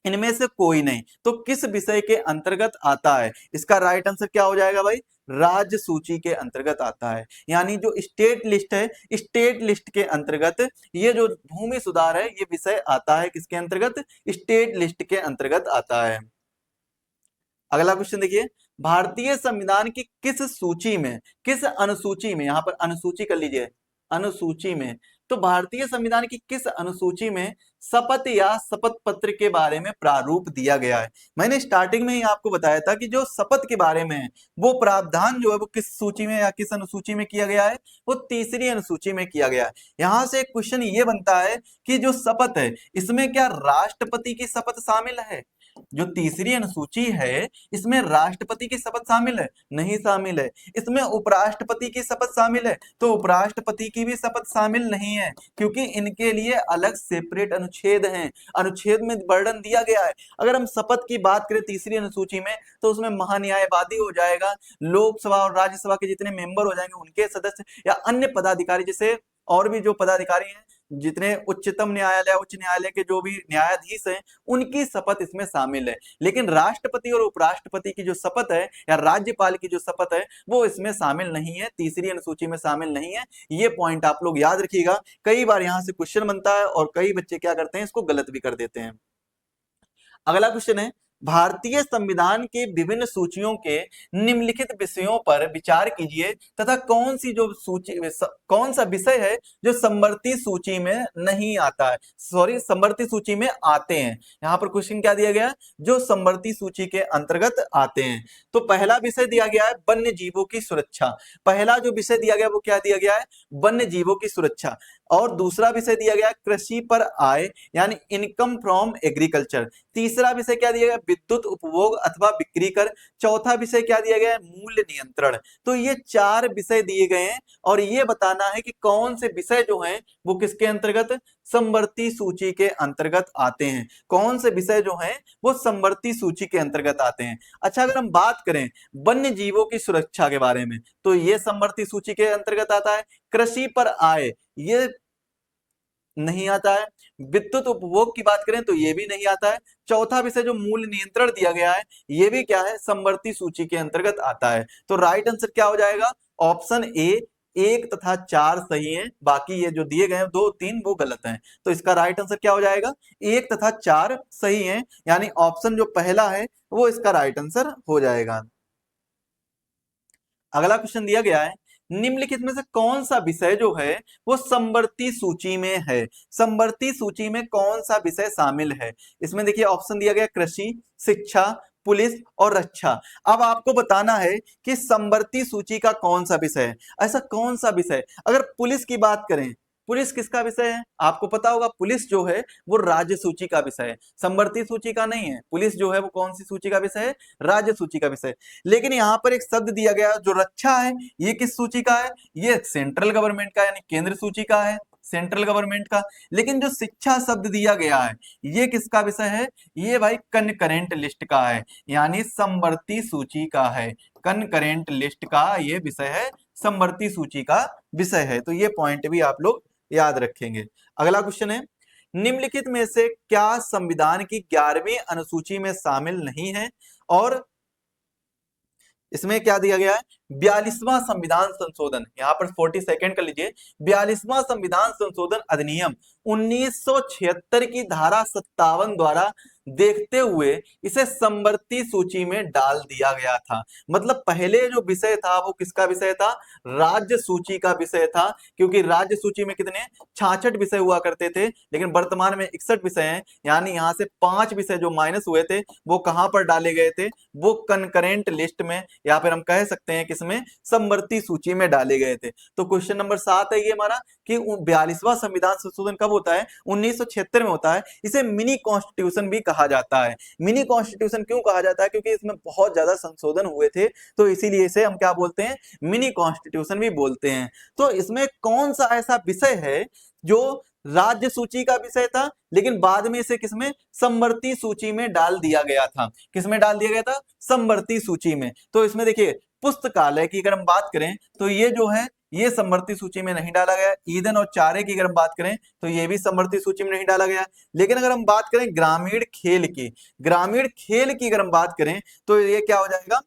इनमें से कोई नहीं, तो किस विषय के अंतर्गत आता है, इसका राइट आंसर क्या हो जाएगा भाई, राज्य सूची के अंतर्गत आता है। यानी जो स्टेट लिस्ट है, स्टेट लिस्ट के अंतर्गत ये जो भूमि सुधार है ये विषय आता है, किसके अंतर्गत, स्टेट लिस्ट के अंतर्गत आता है। अगला क्वेश्चन देखिए, भारतीय संविधान की किस सूची में, किस अनुसूची में, यहां पर अनुसूची कर लीजिए, अनुसूची में, तो भारतीय संविधान की किस अनुसूची में शपथ या शपथ पत्र के बारे में प्रारूप दिया गया है। मैंने स्टार्टिंग में ही आपको बताया था कि जो शपथ के बारे में है वो प्रावधान जो है वो किस सूची में या किस अनुसूची में किया गया है, वो 3री अनुसूची में किया गया है। यहां से क्वेश्चन ये बनता है कि जो शपथ है इसमें क्या राष्ट्रपति की शपथ शामिल है, जो 3री अनुसूची है इसमें राष्ट्रपति की शपथ शामिल है, नहीं शामिल है। इसमें उपराष्ट्रपति की शपथ शामिल है, तो उपराष्ट्रपति की भी शपथ शामिल नहीं है, क्योंकि इनके लिए अलग सेपरेट अनुच्छेद हैं, अनुच्छेद में वर्णन दिया गया है। अगर हम शपथ की बात करें 3री अनुसूची में तो उसमें महान्यायवादी हो जाएगा, लोकसभा और राज्यसभा के जितने मेंबर हो जाएंगे उनके सदस्य या अन्य पदाधिकारी, जैसे और भी जो पदाधिकारी हैं, जितने उच्चतम न्यायालय, उच्च न्यायालय के जो भी न्यायाधीश हैं उनकी शपथ इसमें शामिल है। लेकिन राष्ट्रपति और उपराष्ट्रपति की जो शपथ है या राज्यपाल की जो शपथ है वो इसमें शामिल नहीं है, 3री अनुसूची में शामिल नहीं है। ये पॉइंट आप लोग याद रखिएगा, कई बार यहां से क्वेश्चन बनता है और कई बच्चे क्या करते हैं, इसको गलत भी कर देते हैं। अगला क्वेश्चन है, भारतीय संविधान के विभिन्न सूचियों के निम्नलिखित विषयों पर विचार कीजिए तथा कौन सी जो सूची, कौन सा विषय है जो समवर्ती सूची में नहीं आता है, सॉरी समवर्ती सूची में आते हैं। यहां पर क्वेश्चन क्या दिया गया है, जो समवर्ती सूची के अंतर्गत आते हैं। तो पहला विषय दिया गया है वन्य जीवों की सुरक्षा, पहला जो विषय दिया गया वो क्या दिया गया है, वन्य जीवों की सुरक्षा। और दूसरा विषय दिया गया कृषि पर आय यानी इनकम फ्रॉम एग्रीकल्चर। तीसरा विषय क्या दिया गया, विद्युत उपभोग अथवा बिक्री कर। चौथा विषय क्या दिया गया है, मूल्य नियंत्रण। तो ये 4 विषय दिए गए हैं और ये बताना है कि कौन से विषय जो हैं वो किसके अंतर्गत, समवर्ती सूची के अंतर्गत आते हैं। कौन से विषय जो हैं वो समवर्ती सूची के अंतर्गत आते हैं। अच्छा, अगर हम बात करें वन्य जीवों की सुरक्षा के बारे में तो ये समवर्ती सूची के अंतर्गत आता है। कृषि पर आय ये नहीं आता है। विद्युत उपभोग की बात करें तो ये भी नहीं आता है। चौथा विषय जो मूल्य नियंत्रण दिया गया है ये भी क्या है, समवर्ती सूची के अंतर्गत आता है। तो राइट आंसर क्या हो जाएगा, ऑप्शन ए 1 तथा 4 सही है, बाकी ये जो दिए गए हैं 2 3 वो गलत हैं। तो इसका राइट आंसर क्या हो जाएगा, 1 तथा 4 सही है, यानी ऑप्शन जो पहला है वो इसका राइट आंसर हो जाएगा। अगला क्वेश्चन दिया गया है, निम्नलिखित में से कौन सा विषय जो है वो समवर्ती सूची में है। समवर्ती सूची में कौन सा विषय शामिल है, इसमें देखिए ऑप्शन दिया गया कृषि, शिक्षा, पुलिस और रक्षा। अब आपको बताना है कि समवर्ती सूची का कौन सा विषय है। ऐसा कौन सा विषय, अगर पुलिस की बात करें, पुलिस किसका विषय है, आपको पता होगा पुलिस जो है वो राज्य सूची का विषय है, समवर्ती सूची का नहीं है। पुलिस जो है वो कौन सी सूची का विषय है, राज्य सूची का विषय। लेकिन यहाँ पर एक शब्द दिया गया जो रक्षा है, ये किस सूची का है, ये सेंट्रल गवर्नमेंट का यानी केंद्र सूची का है, सेंट्रल गवर्नमेंट का। लेकिन जो शिक्षा शब्द दिया गया है ये किसका विषय है, ये भाई कनकरेंट लिस्ट का है, यानी समवर्ती सूची का है। कनकरेंट लिस्ट का ये विषय है, समवर्ती सूची का विषय है। तो ये पॉइंट भी आप लोग याद रखेंगे। अगला क्वेश्चन है, निम्नलिखित में से क्या संविधान की 11वीं अनुसूची में शामिल नहीं है। और इसमें क्या दिया गया है, 42वां संविधान संशोधन, यहाँ पर 42 कर लीजिए, 42वां संविधान संशोधन अधिनियम 1976 की धारा 57 द्वारा देखते हुए इसे समवर्ती सूची में डाल दिया गया था। मतलब पहले जो विषय था वो किसका विषय था, राज्य सूची का विषय था, क्योंकि राज्य सूची में कितने 66 विषय हुआ करते थे, लेकिन वर्तमान में 61 विषय हैं, यानी यहाँ से 5 विषय जो माइनस हुए थे वो कहां पर डाले गए थे, वो कनकरेंट लिस्ट में या फिर हम कह सकते हैं किसमें, समवर्ती सूची में डाले गए थे। तो क्वेश्चन नंबर 7 है ये हमारा कि 42वां संविधान संशोधन कब होता है, 1976 में होता है। इसे मिनी कॉन्स्टिट्यूशन भी कहा जाता है। मिनी कॉन्स्टिट्यूशन क्यों कहा जाता है, क्योंकि इसमें बहुत ज्यादा संशोधन हुए थे, तो इसीलिए इसे हम क्या बोलते हैं, मिनी कॉन्स्टिट्यूशन भी बोलते हैं। तो इसमें कौन सा ऐसा विषय है जो राज्य सूची का विषय था लेकिन बाद में इसे किसमें, समवर्ती सूची में डाल दिया गया था। किसमें डाल दिया गया था, समवर्ती सूची में। तो इसमें देखिए पुस्तकालय की अगर हम बात करें तो ये जो है ये समवर्ती सूची में नहीं डाला गया। ईंधन और चारे की अगर हम बात करें तो ये भी समवर्ती सूची में नहीं डाला गया। लेकिन अगर हम बात करें ग्रामीण खेल की, ग्रामीण खेल की अगर हम बात करें तो ये क्या हो जाएगा,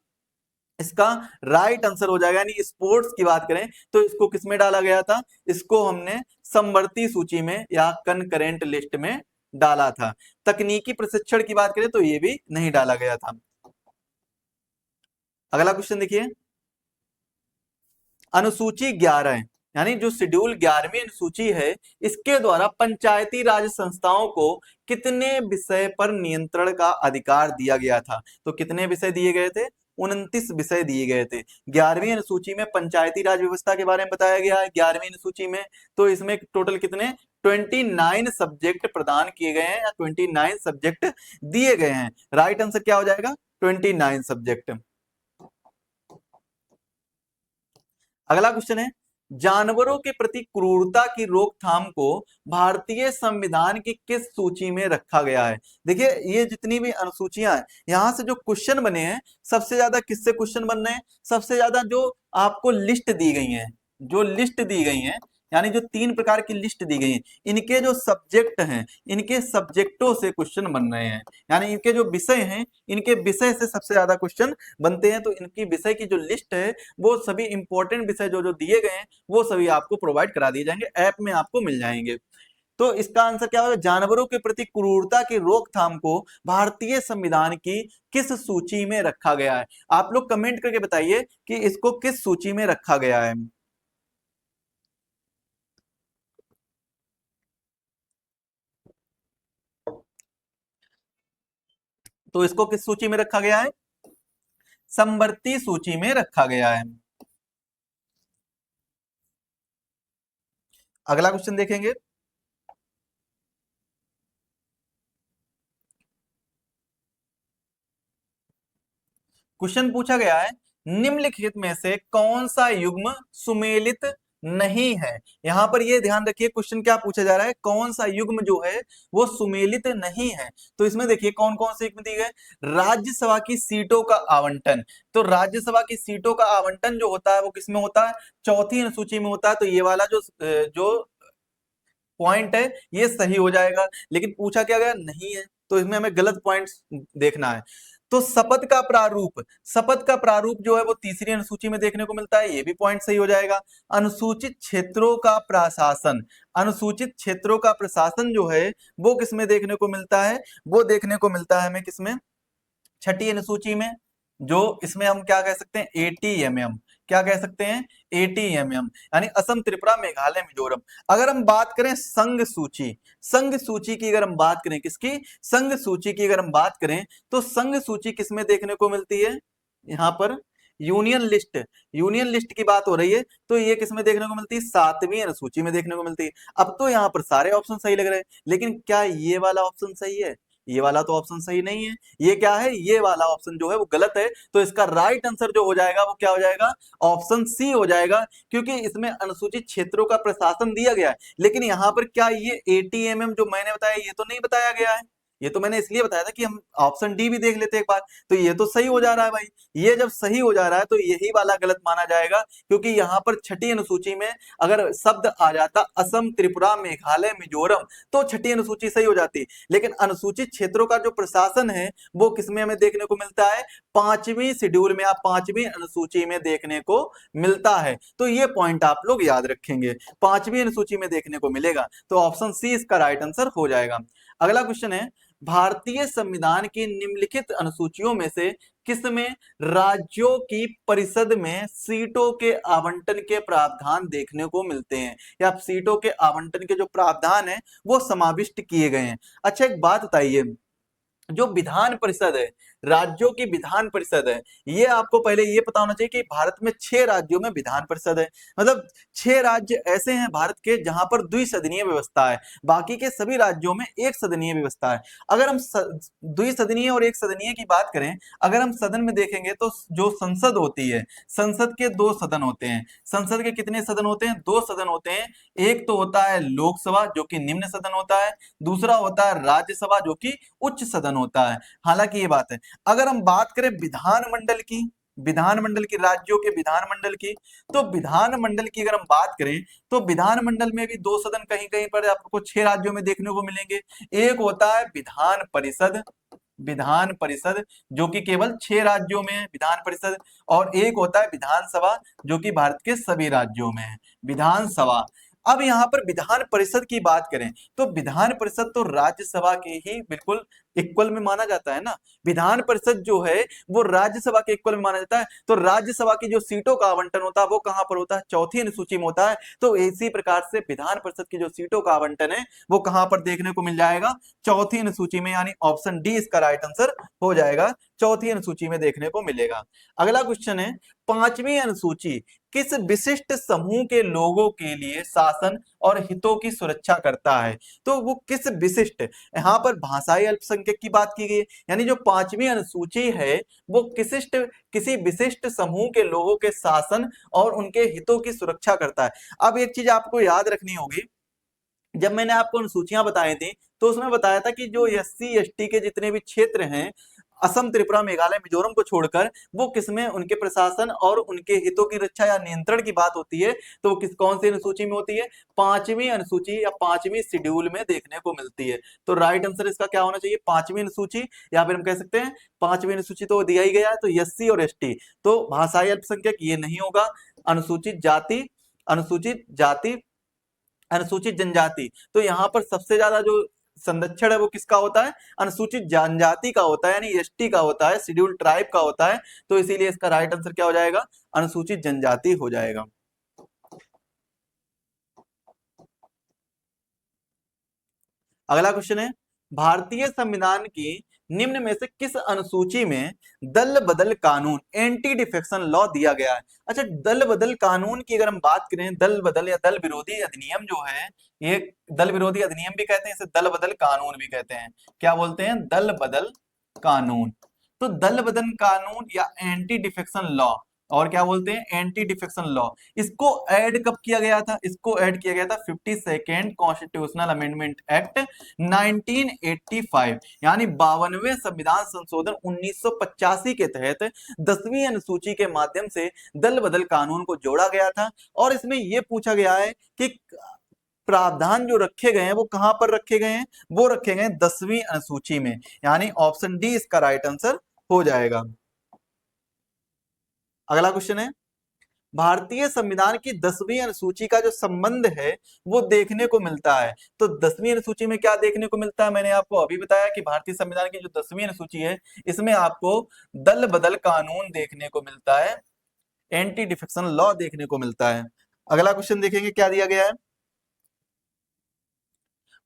इसका राइट आंसर हो जाएगा। यानी स्पोर्ट्स की बात करें तो इसको किसमें डाला गया था, इसको हमने समवर्ती सूची में या कनकरेंट लिस्ट में डाला था। तकनीकी प्रशिक्षण की बात करें तो ये भी नहीं डाला गया था। अगला क्वेश्चन देखिए, अनुसूची 11 यानी जो शेड्यूल 11वीं अनुसूची है इसके द्वारा पंचायती राज संस्थाओं को कितने विषय पर नियंत्रण का अधिकार दिया गया था। तो कितने विषय दिए गए थे, 29 विषय दिए गए थे। 11वीं अनुसूची में पंचायती राज व्यवस्था के बारे में बताया गया है 11वीं अनुसूची में। तो इसमें टोटल कितने 29 सब्जेक्ट प्रदान किए गए हैं या 29 सब्जेक्ट दिए गए हैं। राइट आंसर क्या हो जाएगा, 29 सब्जेक्ट। अगला क्वेश्चन है, जानवरों के प्रति क्रूरता की रोकथाम को भारतीय संविधान की किस सूची में रखा गया है। देखिए ये जितनी भी अनुसूचियां हैं यहां से जो क्वेश्चन बने हैं सबसे ज्यादा किससे क्वेश्चन बन रहे हैं, सबसे ज्यादा जो आपको लिस्ट दी गई है, जो लिस्ट दी गई है, यानी जो 3 प्रकार की लिस्ट दी गई है इनके जो सब्जेक्ट हैं इनके सब्जेक्टों से क्वेश्चन बन रहे हैं। यानी इनके जो विषय हैं इनके विषय से सबसे ज्यादा क्वेश्चन बनते हैं। तो इनकी विषय की जो लिस्ट है वो सभी इंपॉर्टेंट विषय जो जो दिए गए हैं वो सभी आपको प्रोवाइड करा दिए जाएंगे, ऐप में आपको मिल जाएंगे। तो इसका आंसर क्या होगा, जानवरों के प्रति क्रूरता की रोकथाम को भारतीय संविधान की किस सूची में रखा गया है। आप लोग कमेंट करके बताइए कि इसको किस सूची में रखा गया है। तो इसको किस सूची में रखा गया है, समवर्ती सूची में रखा गया है। अगला क्वेश्चन देखेंगे। क्वेश्चन पूछा गया है, निम्नलिखित में से कौन सा युग्म सुमेलित नहीं है। यहां पर ये ध्यान रखिए, क्वेश्चन क्या पूछा जा रहा है, कौन सा युग्म जो है वो सुमेलित नहीं है। तो इसमें देखिए कौन कौन से युग्म दिए गए, राज्यसभा की सीटों का आवंटन। तो राज्यसभा की सीटों का आवंटन जो होता है वो किसमें होता है, चौथी अनुसूची में होता है। तो ये वाला जो पॉइंट है ये सही हो जाएगा। लेकिन पूछा क्या गया, नहीं है, तो इसमें हमें गलत पॉइंट देखना है। तो शपथ का प्रारूप जो है वो तीसरी अनुसूची में देखने को मिलता है, ये भी पॉइंट सही हो जाएगा। अनुसूचित क्षेत्रों का प्रशासन, अनुसूचित क्षेत्रों का प्रशासन जो है वो किसमें देखने को मिलता है, वो देखने को मिलता है हमें किसमें, छठी अनुसूची में। जो इसमें हम क्या कह सकते हैं, एटीएमएम, क्या कह सकते हैं, एटीएमएम, यानी असम, त्रिपुरा, मेघालय, मिजोरम। अगर हम बात करें संघ सूची, संघ सूची की अगर हम बात करें, किसकी, संघ सूची की अगर हम बात करें, तो संघ सूची किसमें देखने को मिलती है, यहाँ पर यूनियन लिस्ट, यूनियन लिस्ट की बात हो रही है, तो ये किसमें देखने को मिलती है, सातवीं अनुसूची में देखने को मिलती है। अब तो यहाँ पर सारे ऑप्शन सही लग रहे हैं, लेकिन क्या ये वाला ऑप्शन सही है, ये वाला तो ऑप्शन सही नहीं है। ये क्या है, ये वाला ऑप्शन जो है वो गलत है। तो इसका राइट आंसर जो हो जाएगा वो क्या हो जाएगा, ऑप्शन सी हो जाएगा, क्योंकि इसमें अनुसूचित क्षेत्रों का प्रशासन दिया गया है। लेकिन यहाँ पर क्या ये एटीएमएम जो मैंने बताया ये तो नहीं बताया गया है, ये तो मैंने इसलिए बताया था कि हम ऑप्शन डी भी देख लेते एक बार। तो ये तो सही हो जा रहा है भाई, ये जब सही हो जा रहा है तो यही वाला गलत माना जाएगा, क्योंकि यहाँ पर छठी अनुसूची में अगर शब्द आ जाता असम, त्रिपुरा, मेघालय, मिजोरम, तो छठी अनुसूची सही हो जाती। लेकिन अनुसूचित क्षेत्रों का जो प्रशासन है वो किसमें हमें देखने को मिलता है, पांचवी शेड्यूल में, आप पांचवी अनुसूची में देखने को मिलता है। तो ये पॉइंट आप लोग याद रखेंगे, पांचवी अनुसूची में देखने को मिलेगा। तो ऑप्शन सी इसका राइट आंसर हो जाएगा। अगला क्वेश्चन है, भारतीय संविधान की निम्नलिखित अनुसूचियों में से किसमें राज्यों की परिषद में सीटों के आवंटन के प्रावधान देखने को मिलते हैं, या सीटों के आवंटन के जो प्रावधान है वो समाविष्ट किए गए हैं। अच्छा एक बात बताइए, जो विधान परिषद है, राज्यों की विधान परिषद है, ये आपको पहले ये पता होना चाहिए कि भारत में 6 राज्यों में विधान परिषद है। मतलब 6 राज्य ऐसे हैं भारत के जहां पर द्विसदनीय व्यवस्था है, बाकी के सभी राज्यों में एक सदनीय व्यवस्था है। अगर हम द्विसदनीय और एक सदनीय की बात करें, अगर हम सदन में देखेंगे तो जो संसद होती है, संसद के 2 सदन होते हैं। संसद के कितने सदन होते हैं, 2 सदन होते हैं। एक तो होता है लोकसभा जो कि निम्न सदन होता है, दूसरा होता है राज्यसभा जो कि उच्च सदन होता है। हालांकि ये बात है, अगर हम बात करें विधानमंडल की, विधानमंडल की, राज्यों के विधानमंडल की, तो विधानमंडल की अगर हम बात करें तो विधानमंडल में भी 2 सदन कहीं कहीं पर आपको 6 राज्यों में देखने को मिलेंगे। एक होता है विधान परिषद, विधान परिषद जो कि केवल 6 राज्यों में है विधान परिषद, और एक होता है विधानसभा जो कि भारत के सभी राज्यों में है विधानसभा। अब यहाँ पर विधान परिषद की बात करें तो विधान परिषद तो राज्यसभा के ही बिल्कुल इक्वल में माना जाता है ना, विधान परिषद जो है वो राज्यसभा के इक्वल में माना जाता है। तो राज्यसभा की जो सीटों का आवंटन होता है वो कहां पर होता है, चौथी अनुसूची में होता है। तो इसी प्रकार से विधान परिषद की जो सीटों का आवंटन है वो कहां पर देखने को मिल जाएगा, चौथी अनुसूची में, यानी ऑप्शन डी इसका राइट आंसर हो जाएगा, चौथी अनुसूची में देखने को मिलेगा। अगला क्वेश्चन है, पांचवी अनुसूची किस विशिष्ट समूह के लोगों के लिए शासन और हितों की सुरक्षा करता है। तो वो किस विशिष्ट, यहाँ पर भाषाई अल्पसंख्यक की बात की गई है, यानी जो पांचवी अनुसूची है वो किसी विशिष्ट समूह के लोगों के शासन और उनके हितों की सुरक्षा करता है। अब एक चीज आपको याद रखनी होगी, जब मैंने आपको अनुसूचियां बताई थी तो उसमें बताया था कि जो एससी एसटी के जितने भी क्षेत्र हैं, असम, त्रिपुरा, मेघालय, मिजोरम को छोड़कर, वो किसमें उनके प्रशासन और उनके हितों की रक्षा या नियंत्रण की बात होती है, तो वो किस कौन सी अनुसूची में होती है, पांचवी अनुसूची या पांचवी शेड्यूल में देखने को मिलती है। तो राइट आंसर इसका क्या होना चाहिए, पांचवी अनुसूची, या फिर हम कह सकते हैं पांचवी अनुसूची तो दिया ही गया है, तो एससी और एसटी, तो भाषाई अल्पसंख्यक ये नहीं होगा। अनुसूचित जाति, अनुसूचित जाति, अनुसूचित जनजाति, तो यहाँ पर सबसे ज्यादा जो संरक्षण है वो किसका होता है, अनुसूचित जनजाति का होता है, यानी एसटी का होता है, शेड्यूल ट्राइब का होता है। तो इसीलिए इसका राइट आंसर क्या हो जाएगा, अनुसूचित जनजाति हो जाएगा। अगला क्वेश्चन है, भारतीय संविधान की निम्न में से किस अनुसूची में दल बदल कानून एंटी डिफेक्शन लॉ दिया गया है? अच्छा, दल बदल कानून की अगर हम बात करें, दल बदल या दल विरोधी अधिनियम जो है, ये दल विरोधी अधिनियम भी कहते हैं, इसे दल बदल कानून भी कहते हैं। क्या बोलते हैं? दल बदल कानून। तो दल बदल कानून या एंटी डिफेक्शन लॉ, और क्या बोलते हैं? Anti defection law. इसको ऐड कब किया गया था? इसको ऐड किया गया था 52nd कॉन्स्टिट्यूशनल अमेंडमेंट एक्ट 1985, यानी 52वें संविधान संशोधन 1985 के तहत 10वीं अनुसूची के माध्यम से दल बदल कानून को जोड़ा गया था। और इसमें यह पूछा गया है कि प्रावधान जो रखे गए हैं वो कहां पर रखे गए हैं? वो रखे गए हैं 10वीं अनुसूची में, यानी ऑप्शन डी इसका राइट आंसर हो जाएगा। अगला क्वेश्चन है, भारतीय संविधान की 10वीं अनुसूची का जो संबंध है वो देखने को मिलता है। तो 10वीं अनुसूची में क्या देखने को मिलता है? मैंने आपको अभी बताया कि भारतीय संविधान की जो 10वीं अनुसूची है इसमें आपको दल बदल कानून देखने को मिलता है, एंटी डिफेक्शन लॉ देखने को मिलता है। अगला क्वेश्चन देखेंगे क्या दिया गया है।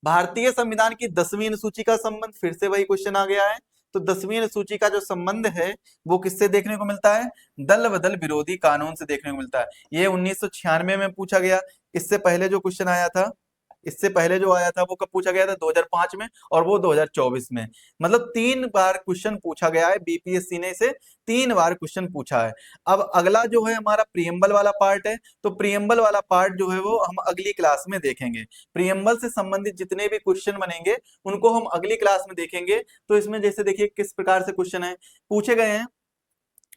भारतीय संविधान की 10वीं अनुसूची का संबंध, फिर से वही क्वेश्चन आ गया है। तो 10वीं अनुसूची का जो संबंध है वो किससे देखने को मिलता है? दल बदल विरोधी कानून से देखने को मिलता है। ये 1996 में पूछा गया। इससे पहले जो क्वेश्चन आया था, इससे पहले जो आया था वो कब पूछा गया था? 2005 में, और वो 2024 में। मतलब 3 बार क्वेश्चन पूछा गया है, बीपीएससी ने इसे 3 बार क्वेश्चन पूछा है। अब अगला जो है हमारा प्रियम्बल वाला पार्ट है, तो प्रियम्बल वाला पार्ट जो है वो हम अगली क्लास में देखेंगे। प्रियम्बल से संबंधित जितने भी क्वेश्चन बनेंगे उनको हम अगली क्लास में देखेंगे। तो इसमें जैसे देखिए किस प्रकार से क्वेश्चन है पूछे गए हैं।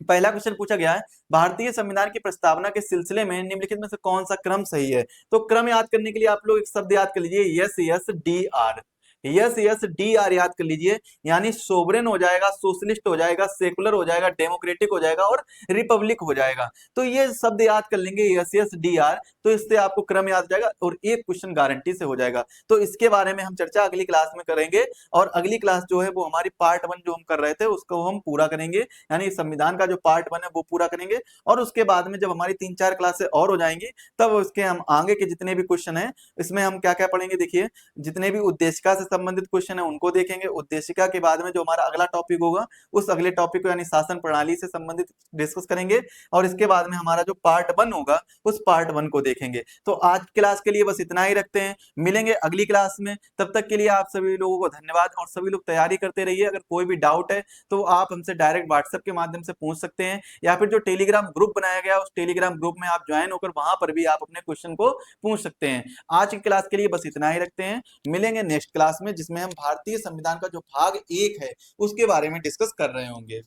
पहला क्वेश्चन पूछा गया है, भारतीय संविधान की प्रस्तावना के सिलसिले में निम्नलिखित में से कौन सा क्रम सही है? तो क्रम याद करने के लिए आप लोग एक शब्द याद कर लीजिए, yes yes D R. Yes yes D R याद कर लीजिए, यानी सोवरेन हो जाएगा, सोशलिस्ट हो जाएगा, सेकुलर हो जाएगा, डेमोक्रेटिक हो जाएगा और रिपब्लिक हो जाएगा। तो ये शब्द याद कर लेंगे, यस यस डी आर, तो इससे आपको क्रम याद हो जाएगा और एक क्वेश्चन गारंटी से हो जाएगा। तो इसके बारे में हम चर्चा अगली क्लास में करेंगे, और अगली क्लास जो है वो हमारी पार्ट 1 जो हम कर रहे थे उसको हम पूरा करेंगे, यानी संविधान का जो पार्ट 1 है वो पूरा करेंगे। और उसके बाद में जब हमारी 3-4 क्लासें और हो जाएंगी तब उसके हम आगे के जितने भी क्वेश्चन है इसमें हम क्या क्या पढ़ेंगे। देखिए, जितने भी उद्देशिका से संबंधित क्वेश्चन है उनको देखेंगे। उद्देशिका के बाद में जो हमारा अगला टॉपिक होगा उस अगले टॉपिक को यानी शासन प्रणाली से संबंधित डिस्कस करेंगे, और इसके बाद में हमारा जो पार्ट 1 होगा उस पार्ट 1 को देखेंगे। तो आज क्लास के लिए बस इतना ही रखते हैं, मिलेंगे अगली क्लास में। तब तक के लिए आप सभी लोगों को धन्यवाद, और सभी लोग तैयारी करते रहिए। अगर कोई भी डाउट है तो आप हमसे डायरेक्ट व्हाट्सएप के माध्यम से पूछ सकते हैं, या फिर जो टेलीग्राम ग्रुप बनाया गया उस टेलीग्राम ग्रुप में आप ज्वाइन होकर वहां पर भी आप अपने क्वेश्चन को पूछ सकते हैं। आज की क्लास के लिए बस इतना ही रखते हैं, मिलेंगे नेक्स्ट क्लास में जिसमें हम भारतीय संविधान का जो भाग 1 है उसके बारे में डिस्कस कर रहे होंगे।